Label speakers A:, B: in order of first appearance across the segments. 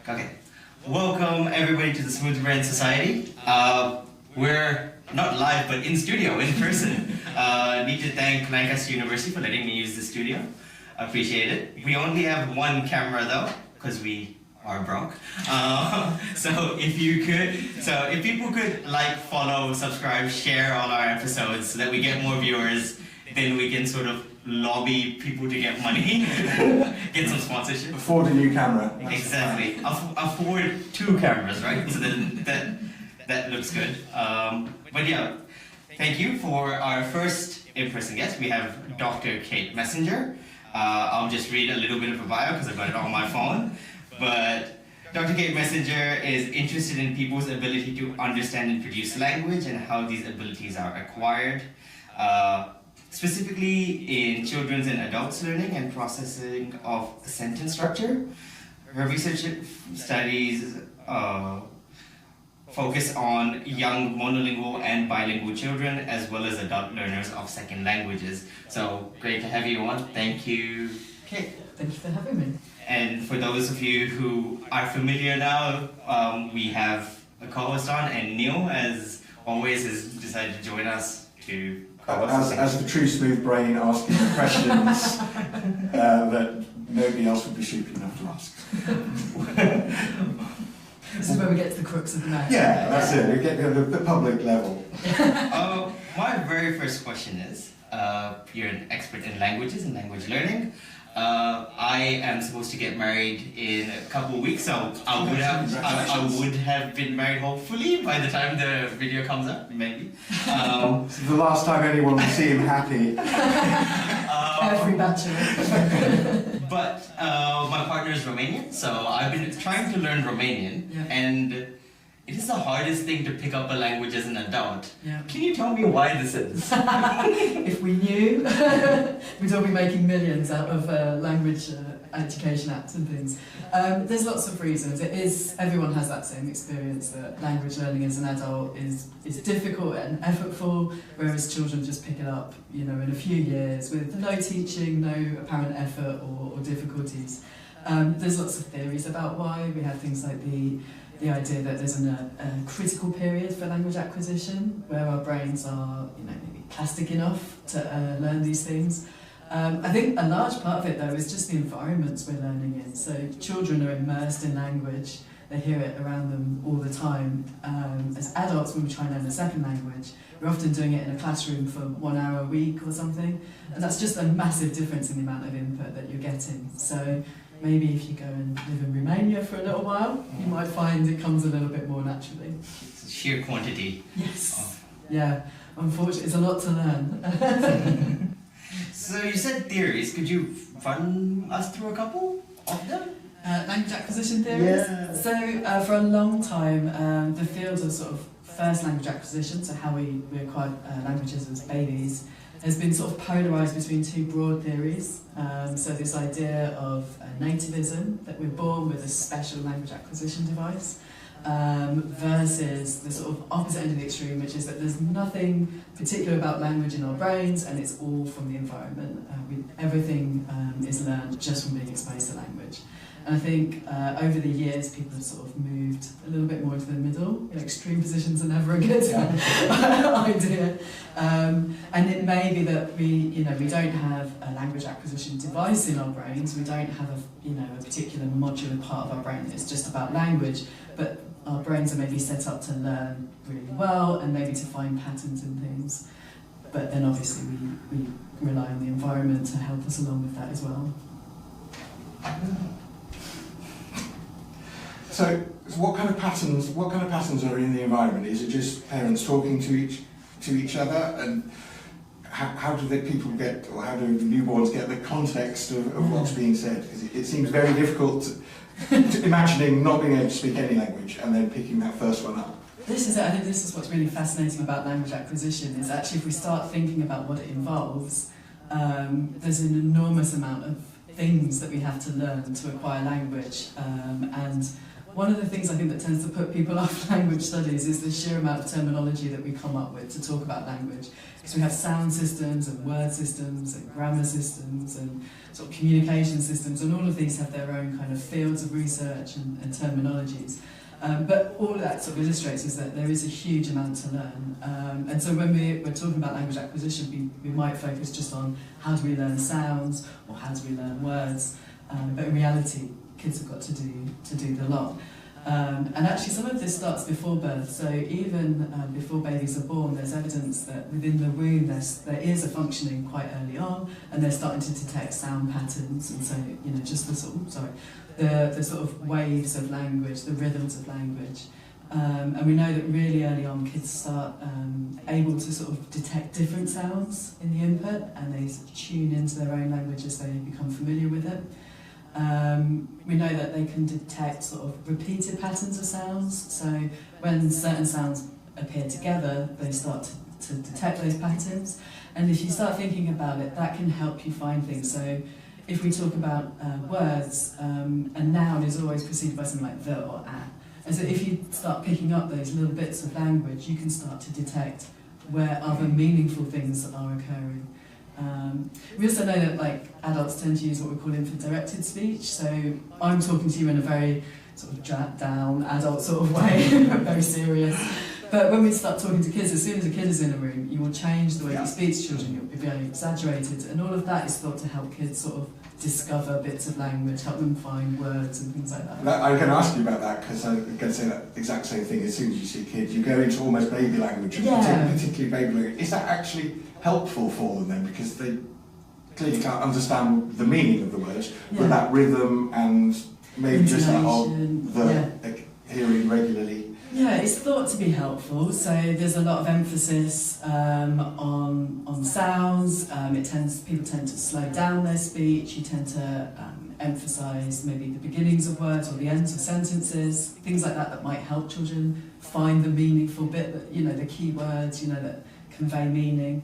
A: Okay. Welcome everybody to the Smooth Brain Society. We're not live, but in studio, in person. Need to thank Lancaster University for letting me use the studio. Appreciate it. We only have one camera though, because we are broke. So if people could like, follow, subscribe, share all our episodes so that we get more viewers, then we can sort of lobby people to get money, get some sponsorship.
B: Afford a new camera.
A: Exactly. Afford 2 cameras, right? So then that looks good. But yeah, thank you for our first in-person guest. We have Dr. Kate Messenger. I'll just read a little bit of her bio because I've got it on my phone. But Dr. Kate Messenger is interested in people's ability to understand and produce language and how these abilities are acquired. Specifically in children's and adults' learning and processing of sentence structure. Her research studies focus on young monolingual and bilingual children as well as adult learners of second languages. So great to have you on. Thank you, Kate.
C: Thank you for having me.
A: And for those of you who are familiar now, we have a co-host on, and Neil, as always, has decided to join us to
B: as the true smooth brain, asking the questions that nobody else would be stupid enough to ask.
C: This is where we get to the crux of the matter.
B: Yeah, that's it. We get to the public level.
A: My very first question is, you're an expert in languages and language learning. I am supposed to get married in a couple of weeks, so I would have been married hopefully by the time the video comes up, maybe.
B: This is the last time anyone will see him happy.
C: Every bachelor.
A: But my partner is Romanian, so I've been trying to learn Romanian, and it is the hardest thing to pick up a language as an adult.
C: Yeah.
A: Can you tell me why this is?
C: If we knew, we'd all be making millions out of language education apps and things. There's lots of reasons. Everyone has that same experience that language learning as an adult is difficult and effortful, whereas children just pick it up, in a few years with no teaching, no apparent effort or difficulties. There's lots of theories about why. We have things like the idea that there's a critical period for language acquisition where our brains are, maybe plastic enough to learn these things. I think a large part of it, though, is just the environments we're learning in. So children are immersed in language, they hear it around them all the time. As adults, when we try and learn a second language, we're often doing it in a classroom for 1 hour a week or something, and that's just a massive difference in the amount of input that you're getting. So maybe if you go and live in Romania for a little while, you might find it comes a little bit more naturally.
A: It's sheer quantity.
C: Yes. Yeah. Unfortunately, it's a lot to learn.
A: So you said theories. Could you run us through a couple of them?
C: Language acquisition theories.
A: Yeah.
C: So for a long time, the field of sort of first language acquisition, so how we acquire languages as babies, has been sort of polarised between 2 broad theories. So this idea of nativism, that we're born with a special language acquisition device, versus the sort of opposite end of the extreme, which is that there's nothing particular about language in our brains and it's all from the environment. Everything is learned just from being exposed to language. And I think over the years people have sort of moved a little bit more to the middle. Extreme positions are never a good idea. And it may be that we don't have a language acquisition device in our brains. We don't have a particular modular part of our brain that's just about language, but our brains are maybe set up to learn really well and maybe to find patterns in things. But then obviously we rely on the environment to help us along with that as well.
B: So what kind of patterns are in the environment? Is it just parents talking to each other, and how do people get, or how do newborns get the context of what's being said? Because it seems very difficult to imagining not being able to speak any language and then picking that first one up.
C: I think this is what's really fascinating about language acquisition, is actually if we start thinking about what it involves, there's an enormous amount of things that we have to learn to acquire language, and one of the things I think that tends to put people off language studies is the sheer amount of terminology that we come up with to talk about language. Because we have sound systems and word systems and grammar systems and sort of communication systems, and all of these have their own kind of fields of research and terminologies. But all that sort of illustrates is that there is a huge amount to learn. And so when we're talking about language acquisition, we might focus just on how do we learn sounds or how do we learn words. But in reality, kids have got to do the lot. And actually some of this starts before birth, so even before babies are born, there's evidence that within the womb there is a functioning quite early on, and they're starting to detect sound patterns, and so, just the sort of waves of language, the rhythms of language. And we know that really early on kids start able to sort of detect different sounds in the input, and they sort of tune into their own language as they become familiar with it. We know that they can detect sort of repeated patterns of sounds, so when certain sounds appear together, they start to detect those patterns. And if you start thinking about it, that can help you find things. So if we talk about words, a noun is always preceded by something like the or at. And so if you start picking up those little bits of language, you can start to detect where other meaningful things are occurring. We also know that adults tend to use what we call infant-directed speech, so I'm talking to you in a very sort of dragged down adult sort of way, very serious. But when we start talking to kids, as soon as a kid is in a room, you will change the way you speak to children, you'll be very exaggerated, and all of that is thought to help kids sort of discover bits of language, help them find words and things like that.
B: I'm going to ask you about that, because I'm going to say that exact same thing. As soon as you see a kid, you go into almost baby language, particularly baby language. Is that actually helpful for them then? Because they clearly can't understand the meaning of the words, but that rhythm and maybe just that hearing regularly.
C: Yeah, it's thought to be helpful. So there's a lot of emphasis on sounds. People tend to slow down their speech. You tend to emphasise maybe the beginnings of words or the ends of sentences, things like that might help children find the meaningful bit, that, the key words, that convey meaning.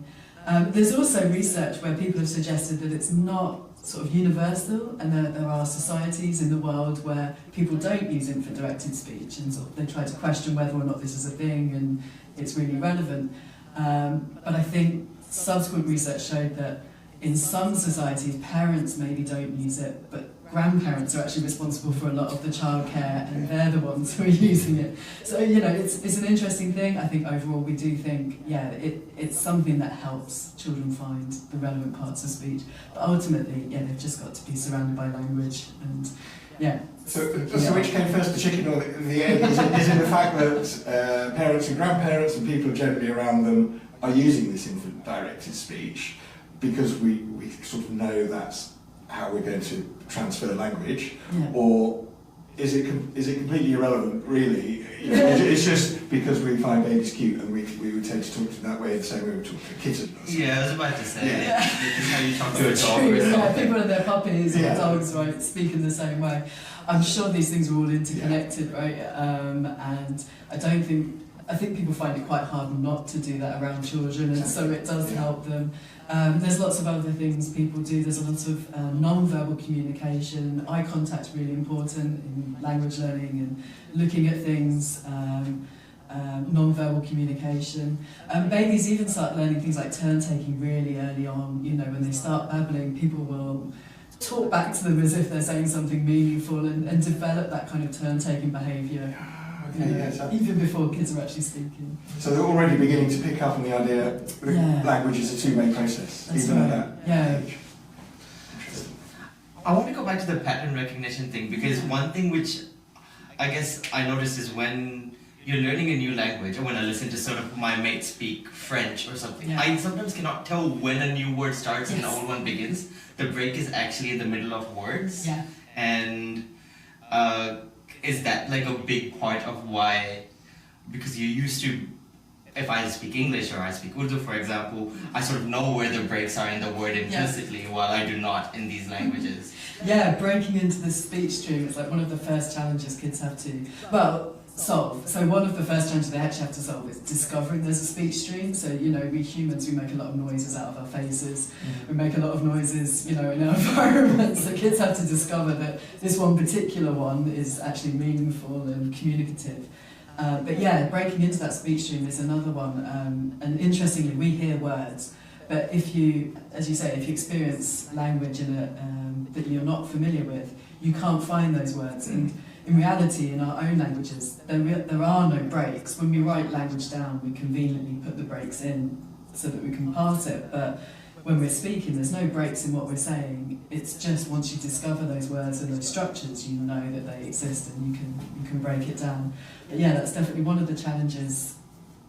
C: There's also research where people have suggested that it's not sort of universal, and there are societies in the world where people don't use infant-directed speech, and sort of they try to question whether or not this is a thing and it's really relevant. But I think subsequent research showed that in some societies, parents maybe don't use it, but grandparents are actually responsible for a lot of the childcare, and they're the ones who are using it. So, it's an interesting thing. I think overall we do think, it's something that helps children find the relevant parts of speech. But ultimately, they've just got to be surrounded by language, and
B: So which came first, the chicken or the egg? Is it the fact that parents and grandparents and people generally around them are using this infant-directed speech because we sort of know that's how we're going to transfer language, or is it completely irrelevant, really? It's just because we find babies cute and we would tend to talk to them that way the same way we talk to kittens.
A: Yeah, I was about to say, it's how you talk to a dog or something.
C: People and their puppies or dogs, right, speak in the same way. I'm sure these things are all interconnected, right? And I think people find it quite hard not to do that around children, and so it does help them. There's lots of other things people do. There's a lot of non-verbal communication. Eye contact's really important in language learning and looking at things. Non-verbal communication. Babies even start learning things like turn-taking really early on. When they start babbling, people will talk back to them as if they're saying something meaningful, and develop that kind of turn-taking behaviour. Even before kids are actually speaking.
B: So they're already beginning to pick up on the idea that language is a two-way process.
C: That's
B: even
C: right.
B: at that age. Interesting.
A: I want to go back to the pattern recognition thing, because one thing which I guess I noticed is when you're learning a new language, or when I listen to sort of my mate speak French or something, I sometimes cannot tell when a new word starts and the old one begins. The break is actually in the middle of words. And is that like a big part of why, because you used to, if I speak English or I speak Urdu, for example, I sort of know where the breaks are in the word implicitly, while I do not in these languages.
C: Breaking into the speech stream is like one of the first challenges kids have to. Well, solve. So one of the first challenges they actually have to solve is discovering there's a speech stream. So, you know, we humans, we make a lot of noises out of our faces. We make a lot of noises, you know, in our environments. So kids have to discover that this one particular one is actually meaningful and communicative. But yeah, breaking into that speech stream is another one. And interestingly, we hear words. But if you, as you say, if you experience language in that you're not familiar with, you can't find those words. And in reality, in our own languages, there are no breaks. When we write language down, we conveniently put the breaks in so that we can pass it. But when we're speaking, there's no breaks in what we're saying. It's just once you discover those words and those structures, you know that they exist and you can break it down. But yeah, that's definitely one of the challenges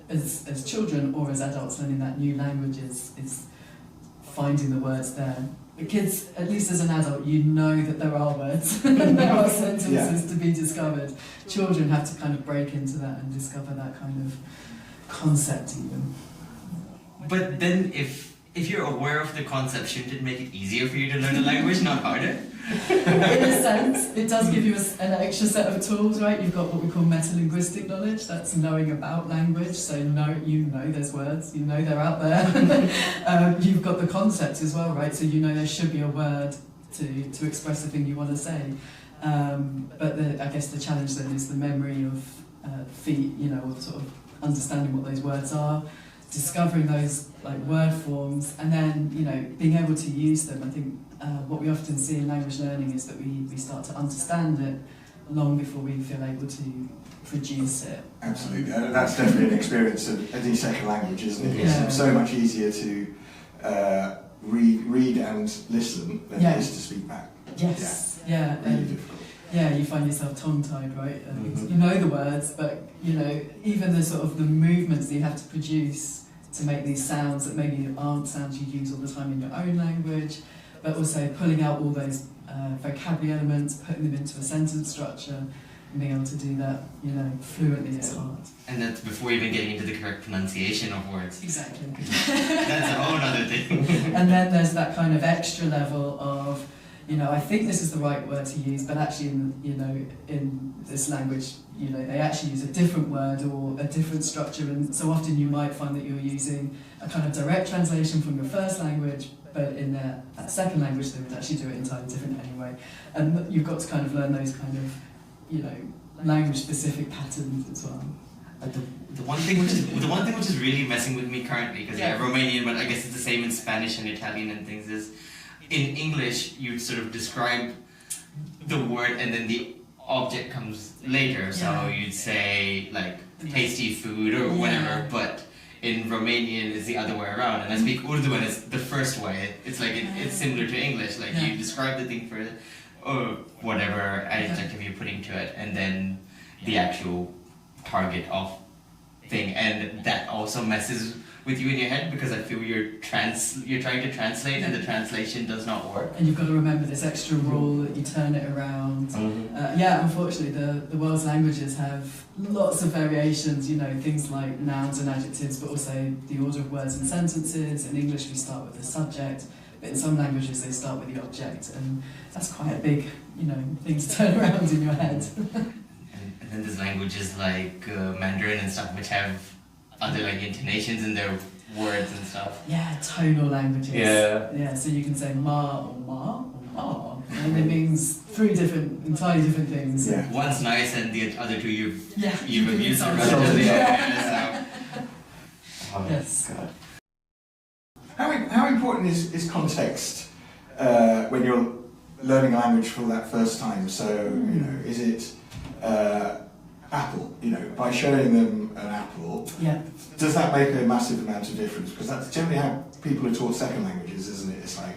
C: as children or as adults learning that new language is finding the words there. The kids, at least as an adult, you know that there are words and there are sentences to be discovered. Children have to kind of break into that and discover that kind of concept even.
A: But then if you're aware of the concept, shouldn't it make it easier for you to learn a language, not harder?
C: In a sense, it does give you an extra set of tools, right? You've got what we call metalinguistic knowledge, that's knowing about language, so you know there's words, you know they're out there. You've got the concept as well, right? So you know there should be a word to express the thing you want to say. But I guess the challenge then is the memory of feet, you know, of sort of understanding what those words are, discovering those like word forms, and then, you know, being able to use them. I think what we often see in language learning is that we start to understand it long before we feel able to produce it.
B: Absolutely, that's definitely an experience of any second language, isn't it?
C: Yeah.
B: It's so much easier to read and listen than it is to speak back.
C: Yes, yeah.
B: Really difficult.
C: Yeah, you find yourself tongue-tied, right? You know the words, but you know even the sort of the movements that you have to produce to make these sounds that maybe aren't sounds you use all the time in your own language, but also pulling out all those vocabulary elements, putting them into a sentence structure, and being able to do that, you know, fluently is hard.
A: And that's before even getting into the correct pronunciation of words.
C: Exactly.
A: That's a whole other thing.
C: And then there's that kind of extra level of, you know, I think this is the right word to use, but actually, in this language, you know, they actually use a different word or a different structure, and so often you might find that you're using a kind of direct translation from your first language, but in that second language they would actually do it entirely different anyway. And you've got to kind of learn those kind of, you know, language-specific patterns as well.
A: The one thing which is really messing with me currently, because Romanian, but I guess it's the same in Spanish and Italian and things, is in English you sort of describe the word and then the object comes later. So you'd say like tasty food or whatever, but in Romanian it's the other way around. And I speak Urdu and it's the first way. It's like it's similar to English. Like you describe the thing first, or whatever adjective you're putting to it, and then the actual target of thing. And that also messes with you in your head, because I feel you're trying to translate and the translation does not work.
C: And you've got to remember this extra rule that you turn it around. Unfortunately, the world's languages have lots of variations, you know, things like nouns and adjectives, but also the order of words and sentences. In English, we start with the subject, but in some languages, they start with the object, and that's quite a big, you know, thing to turn around in your head.
A: And then there's languages like Mandarin and stuff, which have other like intonations in their words and stuff.
C: Yeah, tonal languages. Yeah, so you can say ma or ma, and it means three entirely different things.
B: Yeah.
A: One's nice and the other two you've abused
C: sorry.
A: relatively.
C: Yes.
B: God. How important is context when you're learning a language for that first time? So, you know, is it apple? You know, by showing them an apple, does that make a massive amount of difference? Because that's generally how people are taught second languages, isn't it? It's like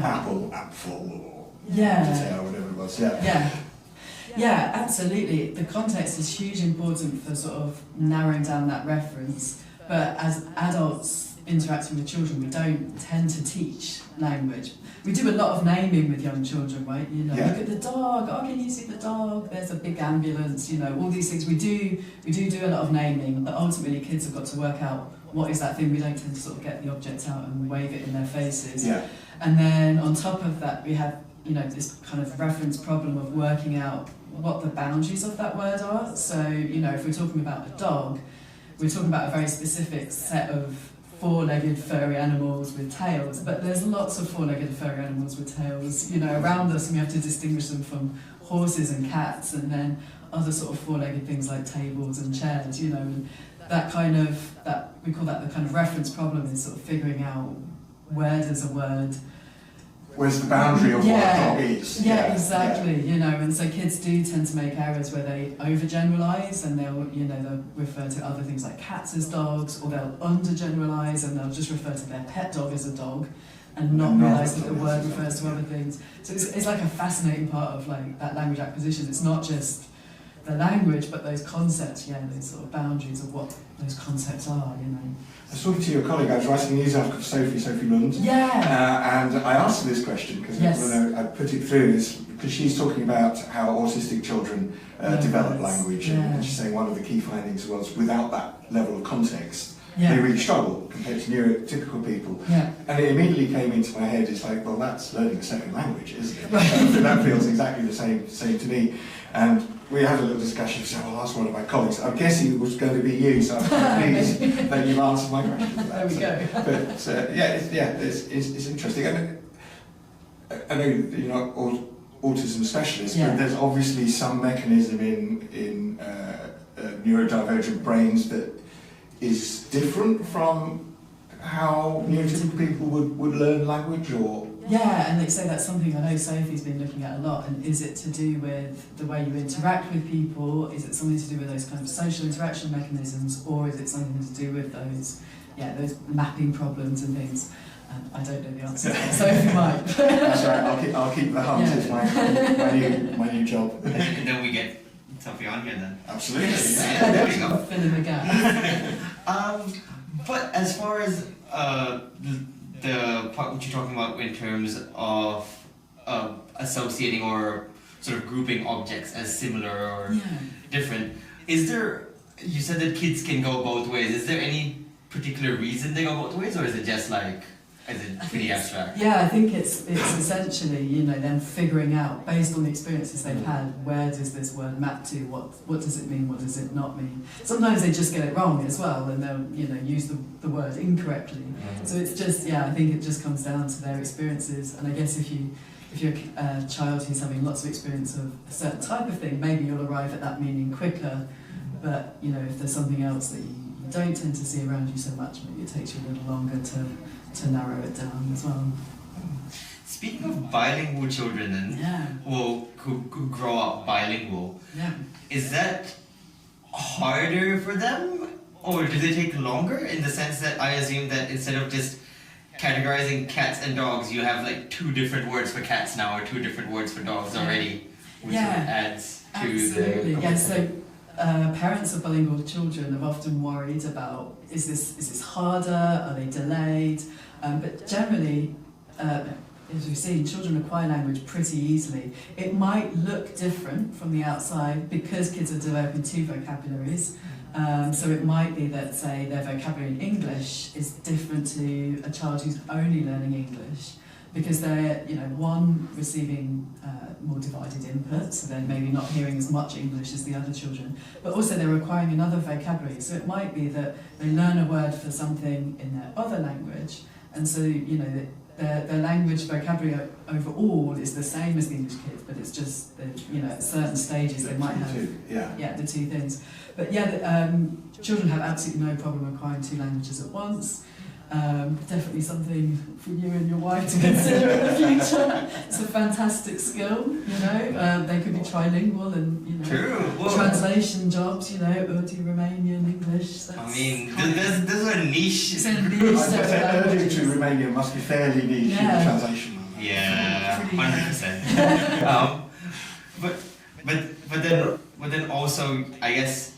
B: apple, apple, or potato, whatever it was.
C: Yeah, absolutely. The context is hugely important for sort of narrowing down that reference. But as adults interacting with children, we don't tend to teach language. We do a lot of naming with young children, right? You know, look at the dog. Oh, can you see the dog? There's a big ambulance. You know, all these things. We do a lot of naming, but ultimately kids have got to work out what is that thing. We don't tend to sort of get the object out and wave it in their faces.
B: Yeah.
C: And then on top of that, we have this kind of reference problem of working out what the boundaries of that word are. So, if we're talking about a dog, we're talking about a very specific set of four-legged furry animals with tails, but there's lots of four-legged furry animals with tails, around us, and we have to distinguish them from horses and cats, and then other sort of four-legged things like tables and chairs, and that we call that the kind of reference problem, is sort of figuring out where does a word...
B: Where's the boundary of what a dog is?
C: Yeah, exactly. And so kids do tend to make errors where they overgeneralise, and they'll refer to other things like cats as dogs, or they'll undergeneralise and they'll just refer to their pet dog as a dog, and not realise that the word refers to other things. So it's like a fascinating part of like that language acquisition. It's not just the language, but those concepts, those sort of boundaries of what those concepts are.
B: I was talking to your colleague, I was writing a news article for Sophie Lund, and I asked her this question, because I put it through, because she's talking about how autistic children develop language, and she's saying one of the key findings was without that level of context, they really struggle compared to neurotypical people. And it immediately came into my head, it's like, well, that's learning a second language, isn't it? That feels exactly the same to me. And we had a little discussion, so I'll ask one of my colleagues. I'm guessing it was going to be you, so I'm pleased that you've answered my question.
C: There we go.
B: But it's interesting. And I know you're not autism specialist, but there's obviously some mechanism in neurodivergent brains that is different from how neurotypical people would learn language, or...
C: Yeah, and they say that's something I know Sophie's been looking at a lot. And is it to do with the way you interact with people? Is it something to do with those kind of social interaction mechanisms, or is it something to do with those mapping problems and things? I don't know the answer. Sophie might.
B: That's right. I'll keep the hunt. It's my new job.
A: And then we get Sophie on here then.
B: Absolutely.
A: There we go.
C: Fill in the gap.
A: But as far as the part which you're talking about in terms of associating or sort of grouping objects as similar or different, you said that kids can go both ways. Is there any particular reason they go both ways, or is it just like, is it pretty abstract?
C: Yeah, I think it's essentially, them figuring out, based on the experiences they've had, where does this word map to, what does it mean, what does it not mean. Sometimes they just get it wrong as well, and they'll, use the word incorrectly. So it's just, I think it just comes down to their experiences, and I guess if you're a child who's having lots of experience of a certain type of thing, maybe you'll arrive at that meaning quicker, but, if there's something else that you don't tend to see around you so much, maybe it takes you a little longer to narrow it down as well.
A: Speaking of bilingual children then, who grow up bilingual, is that harder for them, or do they take longer, in the sense that I assume that instead of just categorizing cats and dogs, you have like 2 different words for cats now, or 2 different words for dogs already, which sort of adds to
C: absolutely.
A: the...
C: So parents of bilingual children have often worried about, is this harder, are they delayed? But generally, as we've seen, children acquire language pretty easily. It might look different from the outside because kids are developing 2 vocabularies. So it might be that, say, their vocabulary in English is different to a child who's only learning English, because they're, one, receiving more divided input, so they're maybe not hearing as much English as the other children, but also they're acquiring another vocabulary. So it might be that they learn a word for something in their other language, and so, their language vocabulary overall is the same as the English kids, but it's just that, at certain stages they might have the 2 things. But children have absolutely no problem acquiring 2 languages at once. Definitely something for you and your wife to consider in the future. It's a fantastic skill, they could be trilingual and, translation jobs, Urdu, Romanian, English.
A: I mean, there's a niche.
C: It's a niche.
B: Urdu to Romanian must be fairly niche in the translation.
A: Yeah, 100%. But then also, I guess,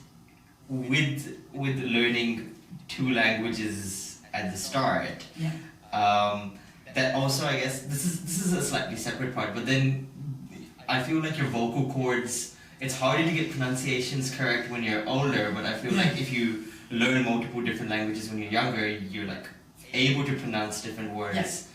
A: with learning 2 languages at the start, that also, I guess, this is a slightly separate part, but then I feel like your vocal cords, it's harder to get pronunciations correct when you're older, but I feel like if you learn multiple different languages when you're younger, you're like able to pronounce different words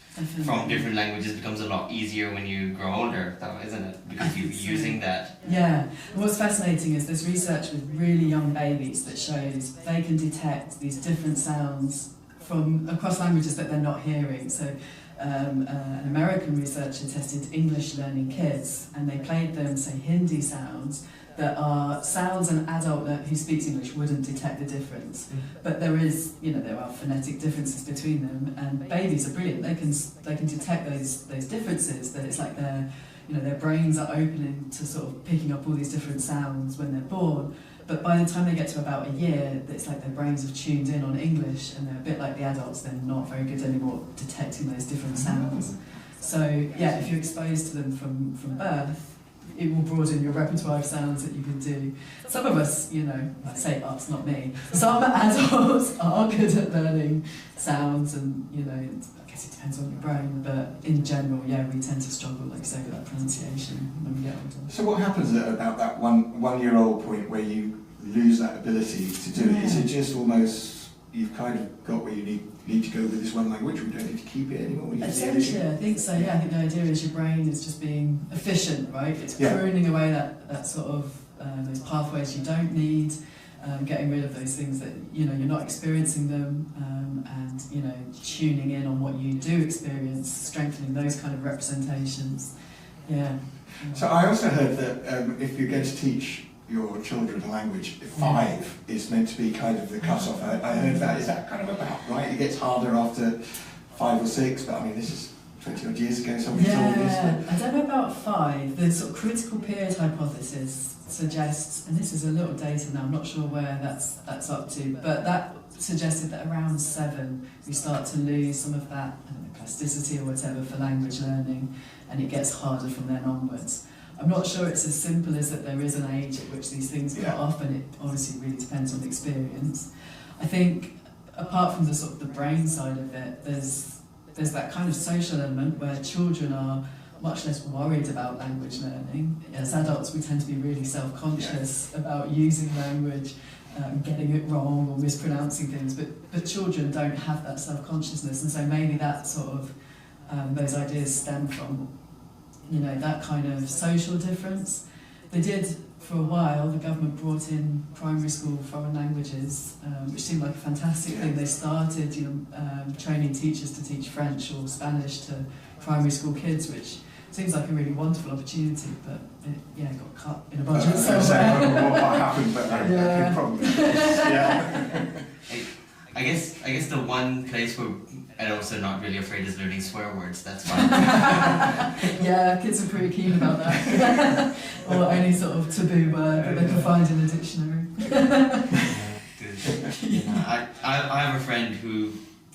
A: from different languages becomes a lot easier when you grow older, though, isn't it? Because you're using that.
C: Yeah. And what's fascinating is there's research with really young babies that shows they can detect these different sounds from across languages that they're not hearing. So an American researcher tested English learning kids, and they played them, say, Hindi sounds that are sounds an adult who speaks English wouldn't detect the difference. But there are phonetic differences between them, and babies are brilliant. They can detect those differences. That it's like their brains are opening to sort of picking up all these different sounds when they're born. But by the time they get to about a year, it's like their brains have tuned in on English, and they're a bit like the adults. They're not very good anymore detecting those different sounds. So yeah, if you're exposed to them from birth, it will broaden your repertoire of sounds that you can do. Some of us, I say us, not me, some adults are good at learning sounds, and, I guess it depends on your brain, but in general, yeah, we tend to struggle, like you say, with that pronunciation when we get older.
B: So what happens at about that one-year-old point where you lose that ability to do it? Is it just almost, you've kind of got where you need to go with this one language, we don't need to keep it anymore?
C: Essentially, I think so, yeah. I think the idea is your brain is just being efficient, right? It's pruning away that sort of, those pathways you don't need, getting rid of those things that, you're not experiencing them, and, tuning in on what you do experience, strengthening those kind of representations, yeah.
B: So I also heard that if you're going to teach your children a language, 5 is meant to be kind of the cut-off. I heard that. Is that kind of about right? It gets harder after 5 or 6, but I mean, this is 20 odd years ago, somebody told me this.
C: Yeah, I don't know about 5. The sort of critical period hypothesis suggests, and this is a little dated now, I'm not sure where that's up to, but that suggested that around 7 we start to lose some of that, I don't know, plasticity or whatever for language learning, and it gets harder from then onwards. I'm not sure it's as simple as that there is an age at which these things cut off, and it obviously really depends on the experience. I think, apart from the sort of the brain side of it, there's that kind of social element where children are much less worried about language learning. As adults, we tend to be really self-conscious about using language, getting it wrong or mispronouncing things, but children don't have that self-consciousness, and so maybe that sort of, those ideas stem from that kind of social difference. They did, for a while, the government brought in primary school foreign languages, which seemed like a fantastic thing. They started, training teachers to teach French or Spanish to primary school kids, which seems like a really wonderful opportunity, but it got cut in a budget.
B: I don't know what happened, but I probably.
A: I guess the one place where adults are not really afraid is learning swear words. That's fine.
C: Yeah, kids are pretty keen about that. Or any sort of taboo word that they can find in a dictionary.
A: I have a friend who,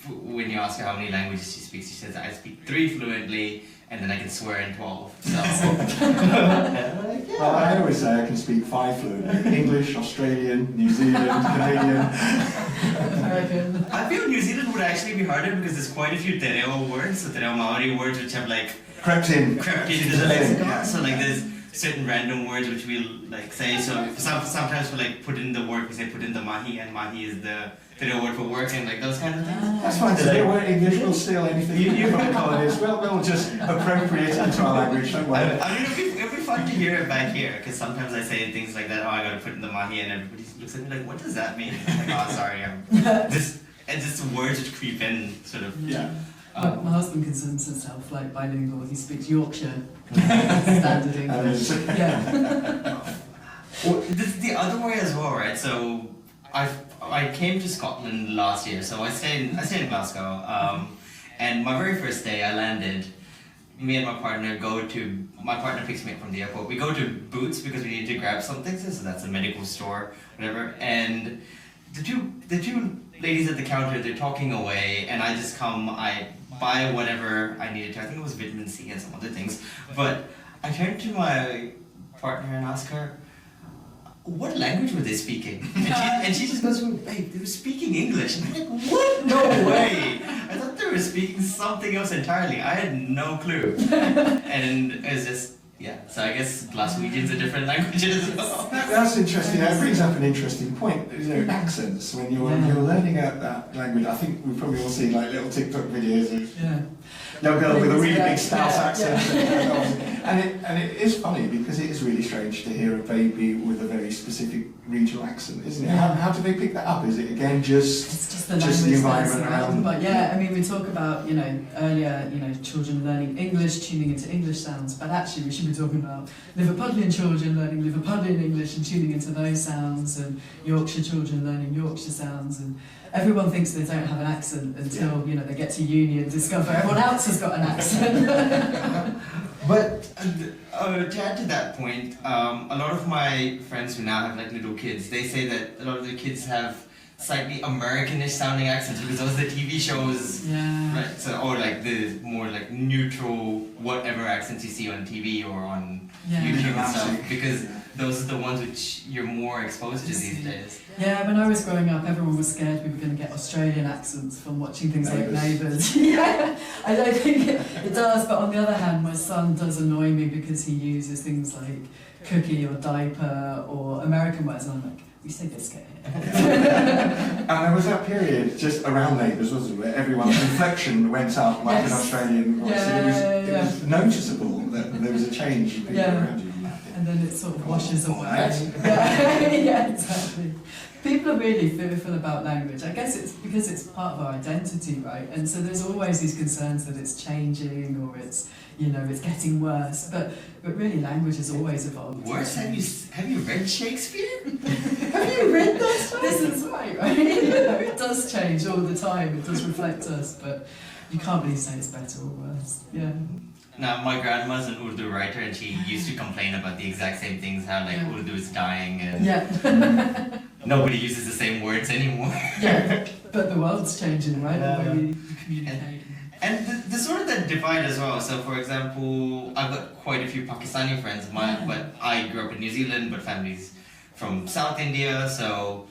A: when you ask her how many languages she speaks, she says, I speak 3 fluently, and then I can swear in 12. So.
B: Well, I always say I can speak 5 fluently: English, Australian, New Zealand, Canadian.
C: American.
A: I feel New Zealand would actually be harder because there's quite a few te reo words, so te reo Maori words which have crept into the lexicon. Yeah. So there's certain random words which we'll say. So sometimes we'll put in the word, we say put in the mahi, and mahi is the te reo word for work, and those kinds of things.
B: That's fine. So English will steal anything you from the colonies. We'll just appropriate it into our language. Don't worry.
A: I mean, it'd be fun to hear it back here, because sometimes I say things like that. Oh, I gotta put in the mahi, and everybody looks at me like, what does that mean? I'm like, oh, sorry, just words which creep in, sort of.
B: Yeah.
C: My husband considers himself bilingual. He speaks Yorkshire standard English. Yeah.
A: Well, this is the other way as well, right? So I came to Scotland last year, so I stayed in Glasgow, and my very first day I landed. Me and my partner picks me up from the airport. We go to Boots because we need to grab something, so that's a medical store, whatever. And the two ladies at the counter, they're talking away, and I just I buy whatever I needed to. I think it was vitamin C and some other things. But I turned to my partner and asked her, what language were they speaking? And she just goes, babe, they were speaking English. And I'm like, what? No way! I thought they were speaking something else entirely. I had no clue. And it was just, Yeah, so I guess Glaswegian's a different language as well.
B: That's interesting. That brings up an interesting point. You know, accents. When you're learning that language, I think we've probably all seen like little TikTok videos of young girl with a really big Scouse accent. And it is funny because it is really strange to hear a baby with a very specific regional accent, isn't it? How do they pick that up? Is it again just the environment around them?
C: But yeah, I mean, we talk about, you know, earlier, you know, children learning English, tuning into English sounds, but actually we should be talking about Liverpudlian children learning Liverpudlian English and tuning into those sounds, and Yorkshire children learning Yorkshire sounds, and everyone thinks they don't have an accent until, you know, they get to uni and discover everyone else has got an accent.
A: But to add to that point, a lot of my friends who now have like little kids, they say that a lot of the kids have slightly Americanish sounding accents because those are the TV shows, right? So, or like the more like neutral whatever accents you see on TV or on YouTube and stuff, because those are the ones which you're more exposed to these days.
C: Yeah, when I was growing up, everyone was scared we were going to get Australian accents from watching things like Neighbours. I don't think it does, but on the other hand, my son does annoy me because he uses things like cookie or diaper or American words, and I'm like, we say biscuit here.
B: And there was that period just around Neighbours, wasn't it, where everyone's inflection went up like an Australian voice. It was noticeable that there was a change in people around you.
C: And then it sort of washes away. Yeah, exactly. People are really fearful about language. I guess it's because it's part of our identity, right? And so there's always these concerns that it's changing or it's, you know, it's getting worse. But really, language has always evolved.
A: Worse? Have you read Shakespeare?
C: Have you read that stuff? This is right? You know, it does change all the time. It does reflect us, but you can't really say it's better or worse. Yeah.
A: Now, my grandma's an Urdu writer, and she used to complain about the exact same things, how like Urdu is dying and nobody uses the same words anymore.
C: But the world's changing, right? The way we communicate.
A: And the sort of that divide as well. So, for example, I've got quite a few Pakistani friends of mine, but I grew up in New Zealand, but families from South India, so...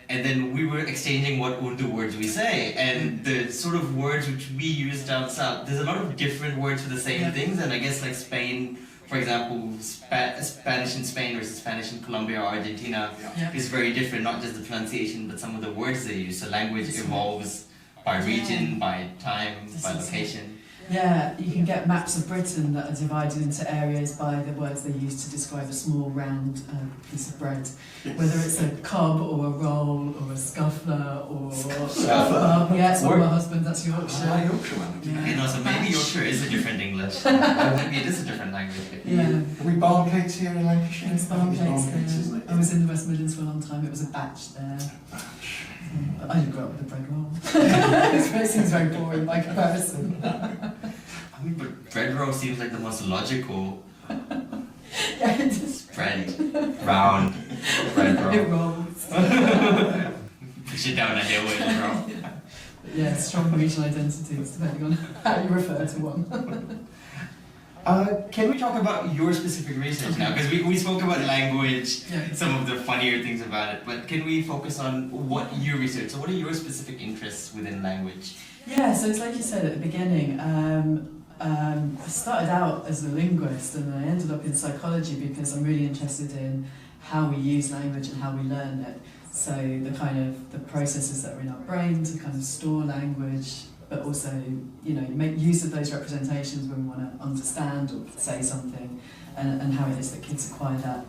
A: And then we were exchanging what Urdu words we say, and the sort of words which we use down south, there's a lot of different words for the same things, and I guess like Spain, for example, Spanish in Spain versus Spanish in Colombia or Argentina is very different, not just the pronunciation, but some of the words they use. So language evolves by region, by time, by location.
C: Yeah, you can get maps of Britain that are divided into areas by the words they use to describe a small round piece of bread. Whether it's a cob or a roll or a scuffler or it's one of my husband, that's Yorkshire.
B: Yorkshire one.
A: You know, so maybe Yorkshire is a different English. Maybe it is a different language.
B: Are we barn cakes here in Lancashire?
C: It's barn cakes there. I was in the West Midlands for a long time, it was a batch there. But I didn't grow up with a bread roll. It seems very boring by comparison.
A: I mean, but bread roll seems like the most logical spread. Round bread roll.
C: It rolls.
A: Push it down a hill with it roll.
C: Yeah, strong regional identities, depending on how you refer to one.
A: Can we talk about your specific research now? Because we spoke about language, some of the funnier things about it, but can we focus on what you research? So what are your specific interests within language?
C: Yeah, so it's like you said at the beginning, I started out as a linguist and I ended up in psychology because I'm really interested in how we use language and how we learn it. So the processes that are in our brain to kind of store language, but also, you know, make use of those representations when we want to understand or say something, and how it is that kids acquire that.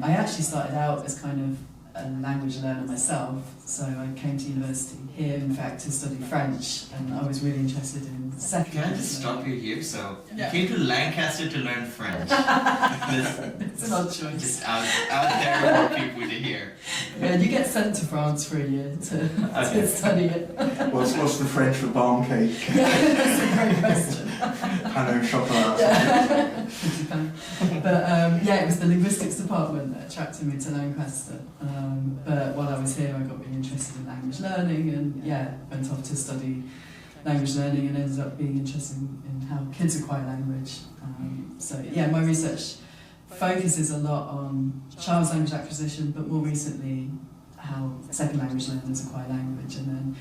C: I actually started out as kind of a language learner myself, so I came to university here, in fact, to study French, and I was really interested in second.
A: Can I just stop you here? So, you came to Lancaster to learn French.
C: It's an odd choice.
A: Just out there for people to hear.
C: Yeah, you get sent to France for a year to study it.
B: What's the French for barn cake?
C: That's a great question.
B: Pain au chocolat.
C: But it was the linguistics department that attracted me to Lancaster. But while I was here, I got really interested in language learning and went off to study language learning and ended up being interested in how kids acquire language. My research focuses a lot on child's language acquisition, but more recently how second language learners acquire language, and then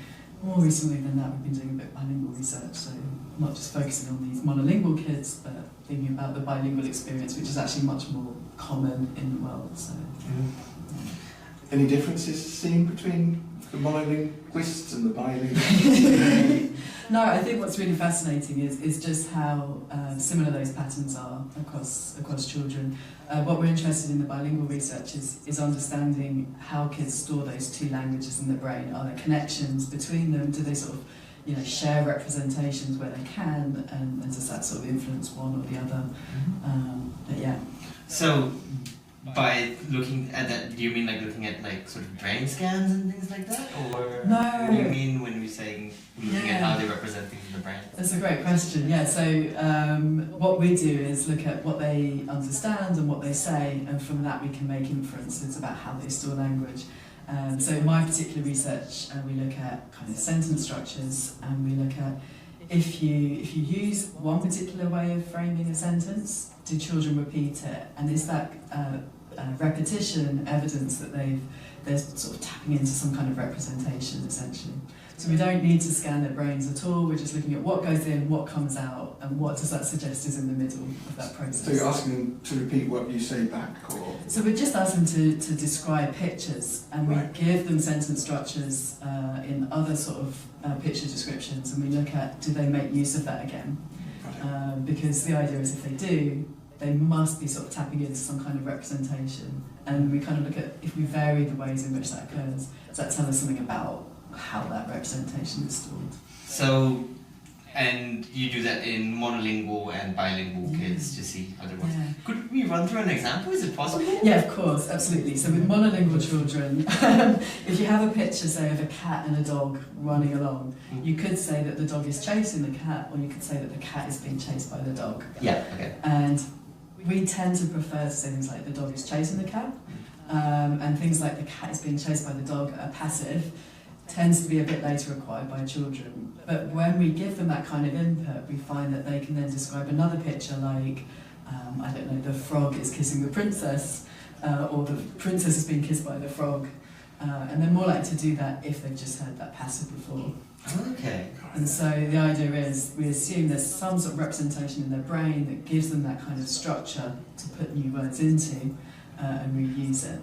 C: more recently than that, we've been doing a bit of bilingual research, so not just focusing on these monolingual kids, but thinking about the bilingual experience, which is actually much more common in the world. So,
B: any differences seen between the monolinguists and the bilinguals?
C: No, I think what's really fascinating is just how similar those patterns are across children. What we're interested in the bilingual research is understanding how kids store those two languages in the brain. Are there connections between them? Do they sort of share representations where they can, and does that sort of influence one or the other? But yeah.
A: So, by looking at that, do you mean like looking at like sort of brain scans and things like that, or
C: No.
A: what do you mean when you're saying looking at how they represent things in the brain?
C: That's a great question. Yeah. So what we do is look at what they understand and what they say, and from that we can make inferences about how they store language. So in my particular research, we look at kind of sentence structures, and we look at if you use one particular way of framing a sentence, do children repeat it, and is that repetition evidence that they're sort of tapping into some kind of representation, essentially. So we don't need to scan their brains at all. We're just looking at what goes in, what comes out, and what does that suggest is in the middle of that process.
B: So you're asking them to repeat what you say back, or?
C: So we just ask them to describe pictures, and we
B: Right.
C: give them sentence structures in other sort of picture descriptions, and we look at, do they make use of that again? Because the idea is if they do, they must be sort of tapping into some kind of representation. And we kind of look at, if we vary the ways in which that occurs, does that tell us something about how that representation is stored?
A: So, and you do that in monolingual and bilingual kids to see how they work.
C: Yeah.
A: Could we run through an example? Is it possible?
C: Yeah, of course, absolutely. So with monolingual children, if you have a picture, say, of a cat and a dog running along, you could say that the dog is chasing the cat, or you could say that the cat is being chased by the dog.
A: Yeah, okay.
C: And we tend to prefer to say things like the dog is chasing the cat, and things like the cat is being chased by the dog are passive, tends to be a bit later acquired by children. But when we give them that kind of input, we find that they can then describe another picture like, I don't know, the frog is kissing the princess, or the princess is being kissed by the frog. And they're more likely to do that if they've just heard that passive before.
A: Okay.
C: And so the idea is we assume there's some sort of representation in their brain that gives them that kind of structure to put new words into, and reuse it.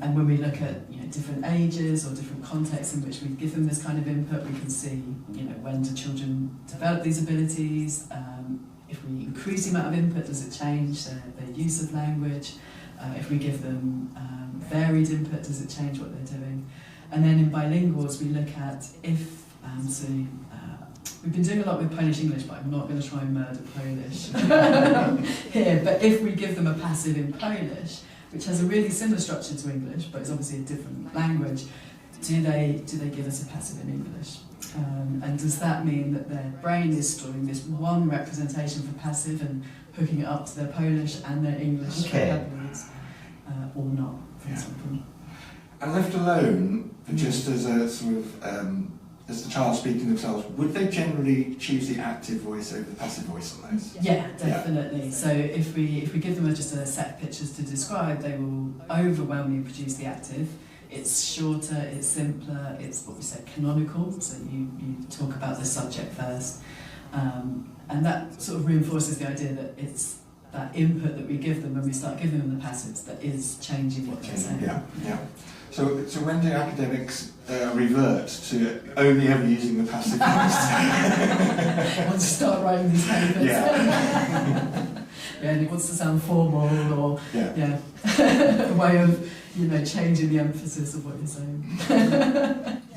C: And when we look at different ages or different contexts in which we give them this kind of input, we can see when do children develop these abilities. If we increase the amount of input, does it change their use of language? If we give them varied input, does it change what they're doing? And then in bilinguals, we look at if, we've been doing a lot with Polish English, but I'm not going to try and murder Polish here. But if we give them a passive in Polish, which has a really similar structure to English, but it's obviously a different language, do they give us a passive in English? And does that mean that their brain is storing this one representation for passive and hooking it up to their Polish and their English vocabularies, or not, for example?
B: And left alone, just as a sort of, as the child speaking themselves, would they generally choose the active voice over the passive voice on those?
C: Yeah, definitely. So if we give them just a set of pictures to describe, they will overwhelmingly produce the active. It's shorter, it's simpler, it's what we say canonical, so you talk about the subject first. And that sort of reinforces the idea that it's that input that we give them when we start giving them the passives that is changing what they're saying.
B: Yeah. So when do academics revert to only ever using the passive voice?
C: Once you start writing these papers. And it wants to sound formal, or a way of changing the emphasis of what you're saying.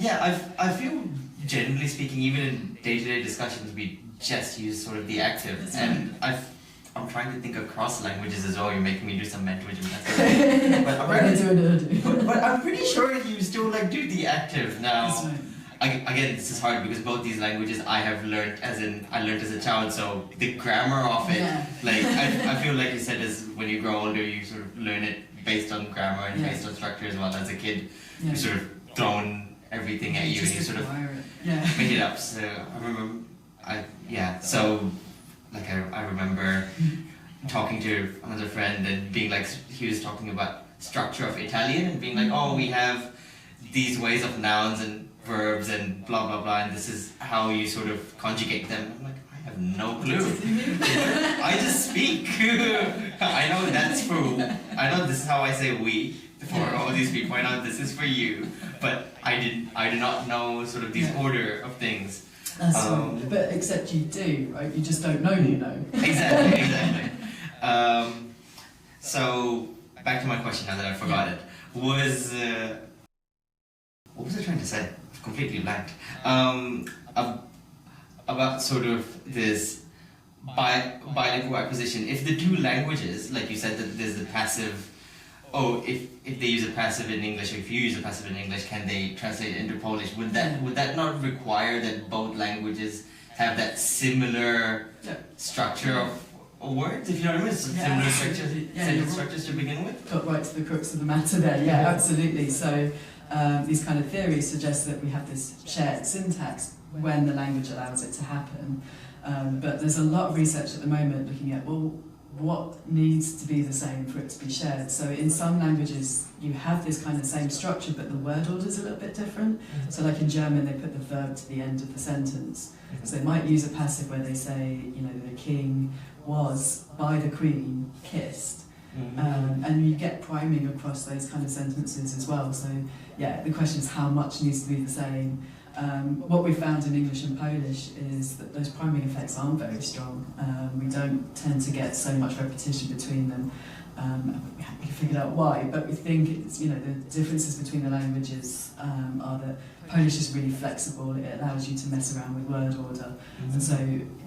A: I feel generally speaking, even in day-to-day discussions, we just use sort of the active.
C: That's
A: and I'm trying to think across languages as well. You're making me do some mental gymnastics. But I'm pretty sure you still do the active now. Again, this is hard because both these languages I have learned as a child, so the grammar of it, I feel like you said, is when you grow older, you sort of learn it based on grammar and based on structure as well. As a kid, you sort of thrown everything at you and you sort of make it up. So I remember, I remember talking to another friend and being he was talking about structure of Italian and being we have these ways of nouns, and verbs and blah blah blah, and this is how you sort of conjugate them. I'm like, I have no clue. I just speak. I know that's for. I know this is how I say we for all these people. I know this is for you, but I did not know sort of these order of things.
C: That's right. But except you do, right? You just don't know you know.
A: Exactly. So back to my question now that I forgot it. Was what was I trying to say? I've completely blanked. About sort of this bilingual acquisition. If the two languages, like you said, that there's the passive. Oh, if they use a passive in English, or if you use a passive in English, can they translate it into Polish? Would that not require that both languages have that similar structure of words? If you know what I mean, similar structures to begin with.
C: Got right to the crux of the matter there. Yeah, absolutely. So these kind of theories suggest that we have this shared syntax when the language allows it to happen. But there's a lot of research at the moment looking at, well, what needs to be the same for it to be shared. So in some languages you have this kind of same structure, but the word order is a little bit different. So like in German they put the verb to the end of the sentence. So they might use a passive where they say, you know, the king was by the queen kissed. And you get priming across those kind of sentences as well. So yeah, the question is how much needs to be the same. What we found in English and Polish is that those priming effects aren't very strong. We don't tend to get so much repetition between them. We haven't figured out why, but we think it's, you know, the differences between the languages are that Polish is really flexible. It allows you to mess around with word order, and so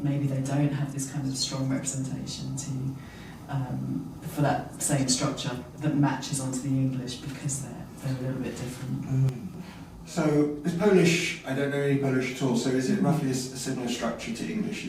C: maybe they don't have this kind of strong representation for that same structure that matches onto the English because they're a little bit different.
B: So, is Polish, I don't know any Polish at all, so is it roughly a similar structure to English?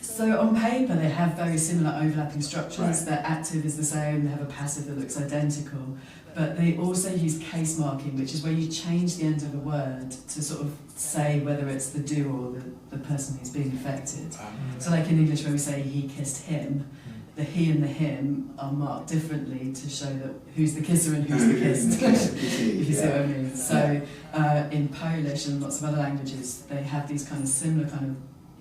C: So on paper they have very similar overlapping structures.
B: Right.
C: Their active is the same, they have a passive that looks identical, but they also use case marking, which is where you change the end of a word to sort of say whether it's the do or the person who's being affected. So like in English when we say he kissed him, the he and the him are marked differently to show that who's the kisser and who's the kissed, if you see what I mean. So in Polish and lots of other languages, they have these kind of similar kind of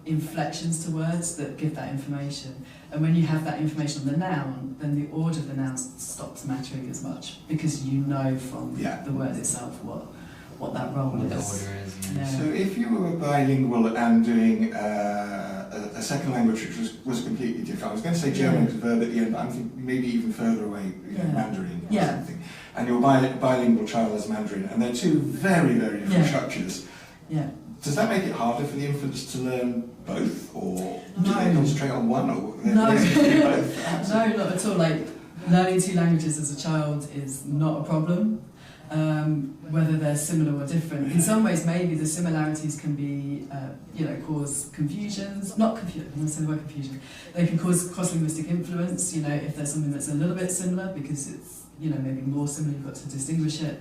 C: inflections to words that give that information. And when you have that information on the noun, then the order of the noun stops mattering as much because you know from the word itself what that role
A: what
C: is.
A: the order is.
C: Yeah.
B: So if you were bilingual and doing a second language which was completely different, I was going to say German with a verb at the end, but I'm thinking maybe even further away, Mandarin or something. And your bilingual child has Mandarin, and they're two very, very different structures.
C: Yeah.
B: Does that make it harder for the infants to learn both, or do
C: No.
B: they concentrate on one, or
C: No.
B: they do both?
C: No, not at all. Like, learning two languages as a child is not a problem, whether they're similar or different. In some ways, maybe the similarities can be, cause confusions. Not confusion, I'm going to say the word confusion. They can cause cross-linguistic influence, if there's something that's a little bit similar, because it's, maybe more similar, you've got to distinguish it.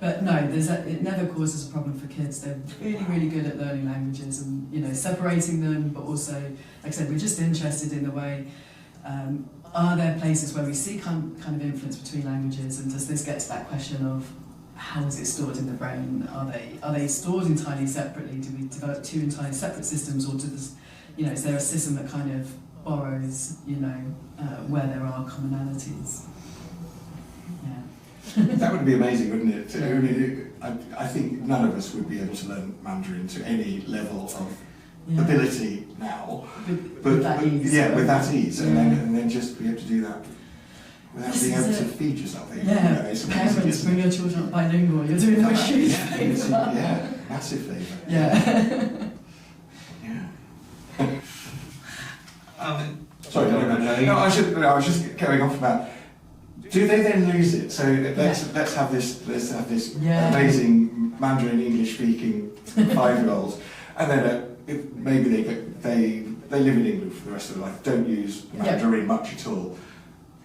C: But no, it never causes a problem for kids. They're really, really good at learning languages and, separating them, but also, like I said, we're just interested in the way, are there places where we see kind of influence between languages, and does this get to that question of how is it stored in the brain? Are they stored entirely separately? Do we develop two entirely separate systems, or is there a system that kind of borrows, where there are commonalities?
B: That would be amazing, wouldn't it? I mean, I think none of us would be able to learn Mandarin to any level of ability now.
C: With that ease.
B: Yeah, with that ease, and then just be able to do that without being able to feed yourself.
C: It's amazing, parents, bring your children up bilingual, you're doing them a huge favour.
B: Yeah, massive favour.
C: Yeah.
B: Sorry, no, I was just going off about. Do they then lose it? So let's have this amazing Mandarin English speaking 5-year-olds, and then maybe they live in England for the rest of their life, don't use Mandarin much at all.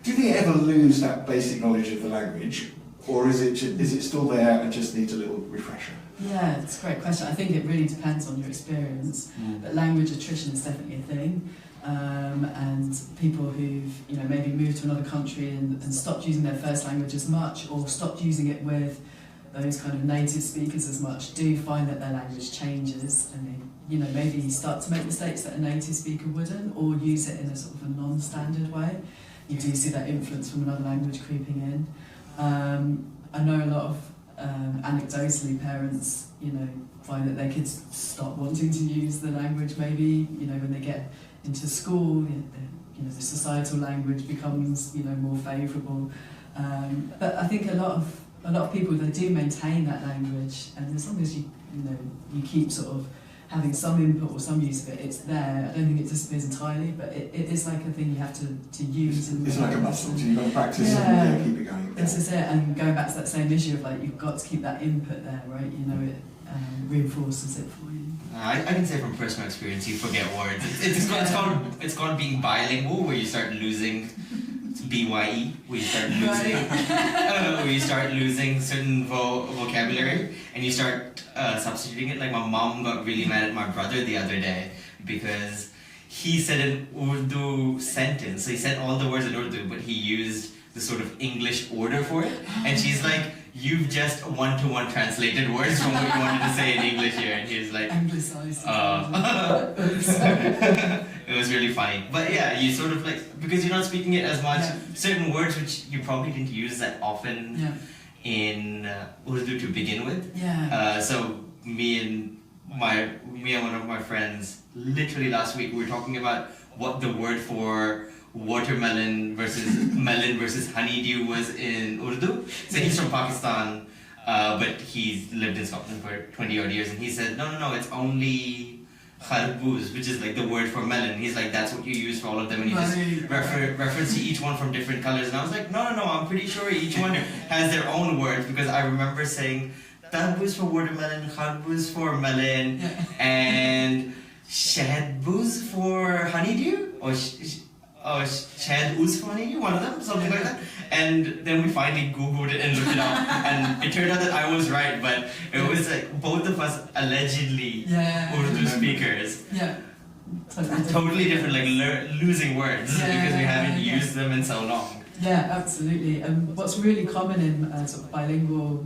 B: Do they ever lose that basic knowledge of the language, or is it still there and just needs a little refresher?
C: Yeah, it's a great question. I think it really depends on your experience, but language attrition is definitely a thing. And people who've maybe moved to another country and stopped using their first language as much, or stopped using it with those kind of native speakers as much do find that their language changes, and they, you know, maybe start to make mistakes that a native speaker wouldn't, or use it in a sort of a non-standard way. You do see that influence from another language creeping in. I know a lot of anecdotally parents, you know, find that their kids stop wanting to use the language maybe, you know, when they get into school, you know, the societal language becomes, you know, more favourable. But I think a lot of people, they do maintain that language, and as long as you know, you keep sort of having some input or some use of it, it's there. I don't think it disappears entirely, but it is like a thing you have to use.
B: It's like a muscle, so you've got to practice and keep it going.
C: This is it, and going back to that same issue of like, you've got to keep that input there, right? You know, it reinforces it for you.
A: I can say from personal experience, you forget words. It's called being bilingual, where you start losing BYE, where you start losing certain vocabulary, and you start substituting it. Like my mom got really mad at my brother the other day because he said an Urdu sentence. So he said all the words in Urdu, but he used the sort of English order for it. And she's like, "You've just one-to-one translated words from what you wanted to say in English here." And he was like,
C: Anglicised.
A: it was really funny. But yeah, you sort of like, because you're not speaking it as much, certain words which you probably didn't use that often in Urdu to begin with. So me and one of my friends, literally last week, we were talking about what the word for watermelon versus melon versus honeydew was in Urdu. So he's from Pakistan, but he's lived in Scotland for 20 odd years, and he said, no, it's only kharbuz, which is like the word for melon. He's like, that's what you use for all of them, and you just reference to each one from different colors. And I was like, no, I'm pretty sure each one has their own words, because I remember saying tarbuz for watermelon, kharbuz for melon, and shahadbuz for honeydew, or Shahad Usmani, one of them, something like that. And then we finally Googled it and looked it up, and it turned out that I was right, but it was like both of us allegedly Urdu speakers. Totally different, like losing words because we haven't used them in so long.
C: Yeah, absolutely. And what's really common in sort of bilingual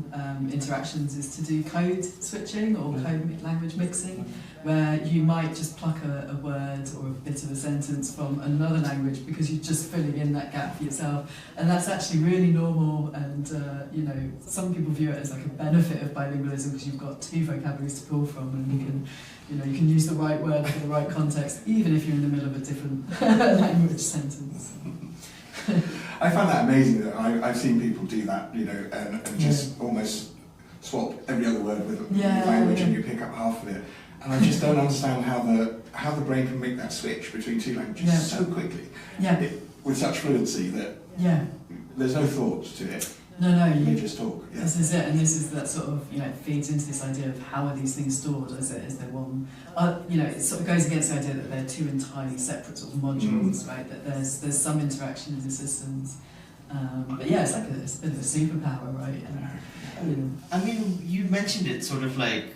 C: interactions is to do code switching or code language mixing, where you might just pluck a word or a bit of a sentence from another language because you're just filling in that gap for yourself. And that's actually really normal, and you know, some people view it as like a benefit of bilingualism because you've got two vocabularies to pull from, and you can use the right word for the right context, even if you're in the middle of a different language sentence.
B: I find that amazing that I've seen people do that, you know, and just almost swap every other word with language and you pick up half of it. And I just don't understand how the brain can make that switch between two languages so quickly, with such fluency that there's no thought to it.
C: No,
B: you just talk. Yeah.
C: This is it, and this is that sort of, you know, it feeds into this idea of how are these things stored as they're one. You know, it sort of goes against the idea that they're two entirely separate sort of modules, right? That there's some interaction in the systems. But yeah, it's like it's a bit of a superpower, right? And,
A: I mean, you mentioned it, sort of like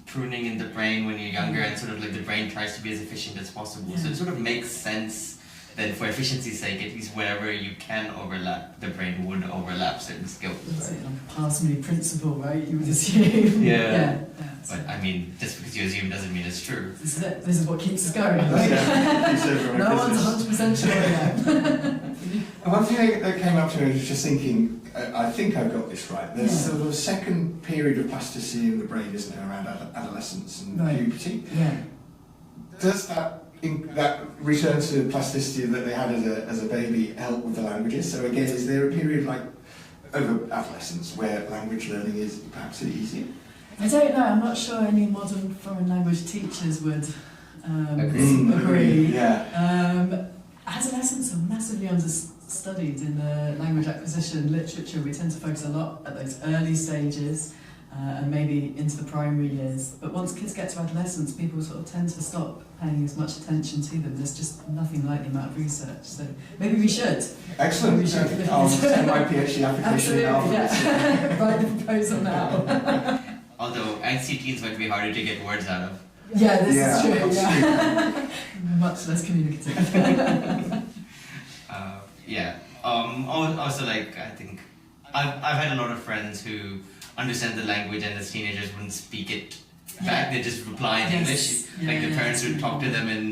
A: pruning in the brain when you're younger, and sort of like the brain tries to be as efficient as possible. So it sort of makes sense that for efficiency's sake, at least wherever you can overlap, the brain would overlap certain skills.
C: That's it, like a parsimony principle, right? You would assume.
A: But I mean, just because you assume doesn't mean it's true.
C: This is it. This is what keeps us going. Right? No one's 100% sure yet.
B: One thing that came up to me was just thinking, I think I've got this right. There's sort of a second period of plasticity in the brain, isn't there, around adolescence and puberty? Does that return to plasticity that they had as a baby help with the languages? So again, is there a period like over adolescence where language learning is perhaps easier?
C: I don't know. I'm not sure any modern foreign language teachers would agree. Adolescents are massively understudied in the language acquisition literature. We tend to focus a lot at those early stages and maybe into the primary years. But once kids get to adolescence, people sort of tend to stop paying as much attention to them. There's just nothing like the amount of research. So maybe we should.
B: Excellent.
C: Maybe we should.
B: I'll send my PhD application
C: now. Write the proposal now.
A: Although angsty teens might be harder to get words out of.
C: Yeah, this is true. Much less communicative.
A: Also, like, I think I've had a lot of friends who understand the language and as teenagers wouldn't speak it
C: Yeah.
A: back, they just reply in
C: Yes.
A: English.
C: Yeah,
A: Like the
C: yeah,
A: parents would
C: that's
A: talk to
C: really
A: them in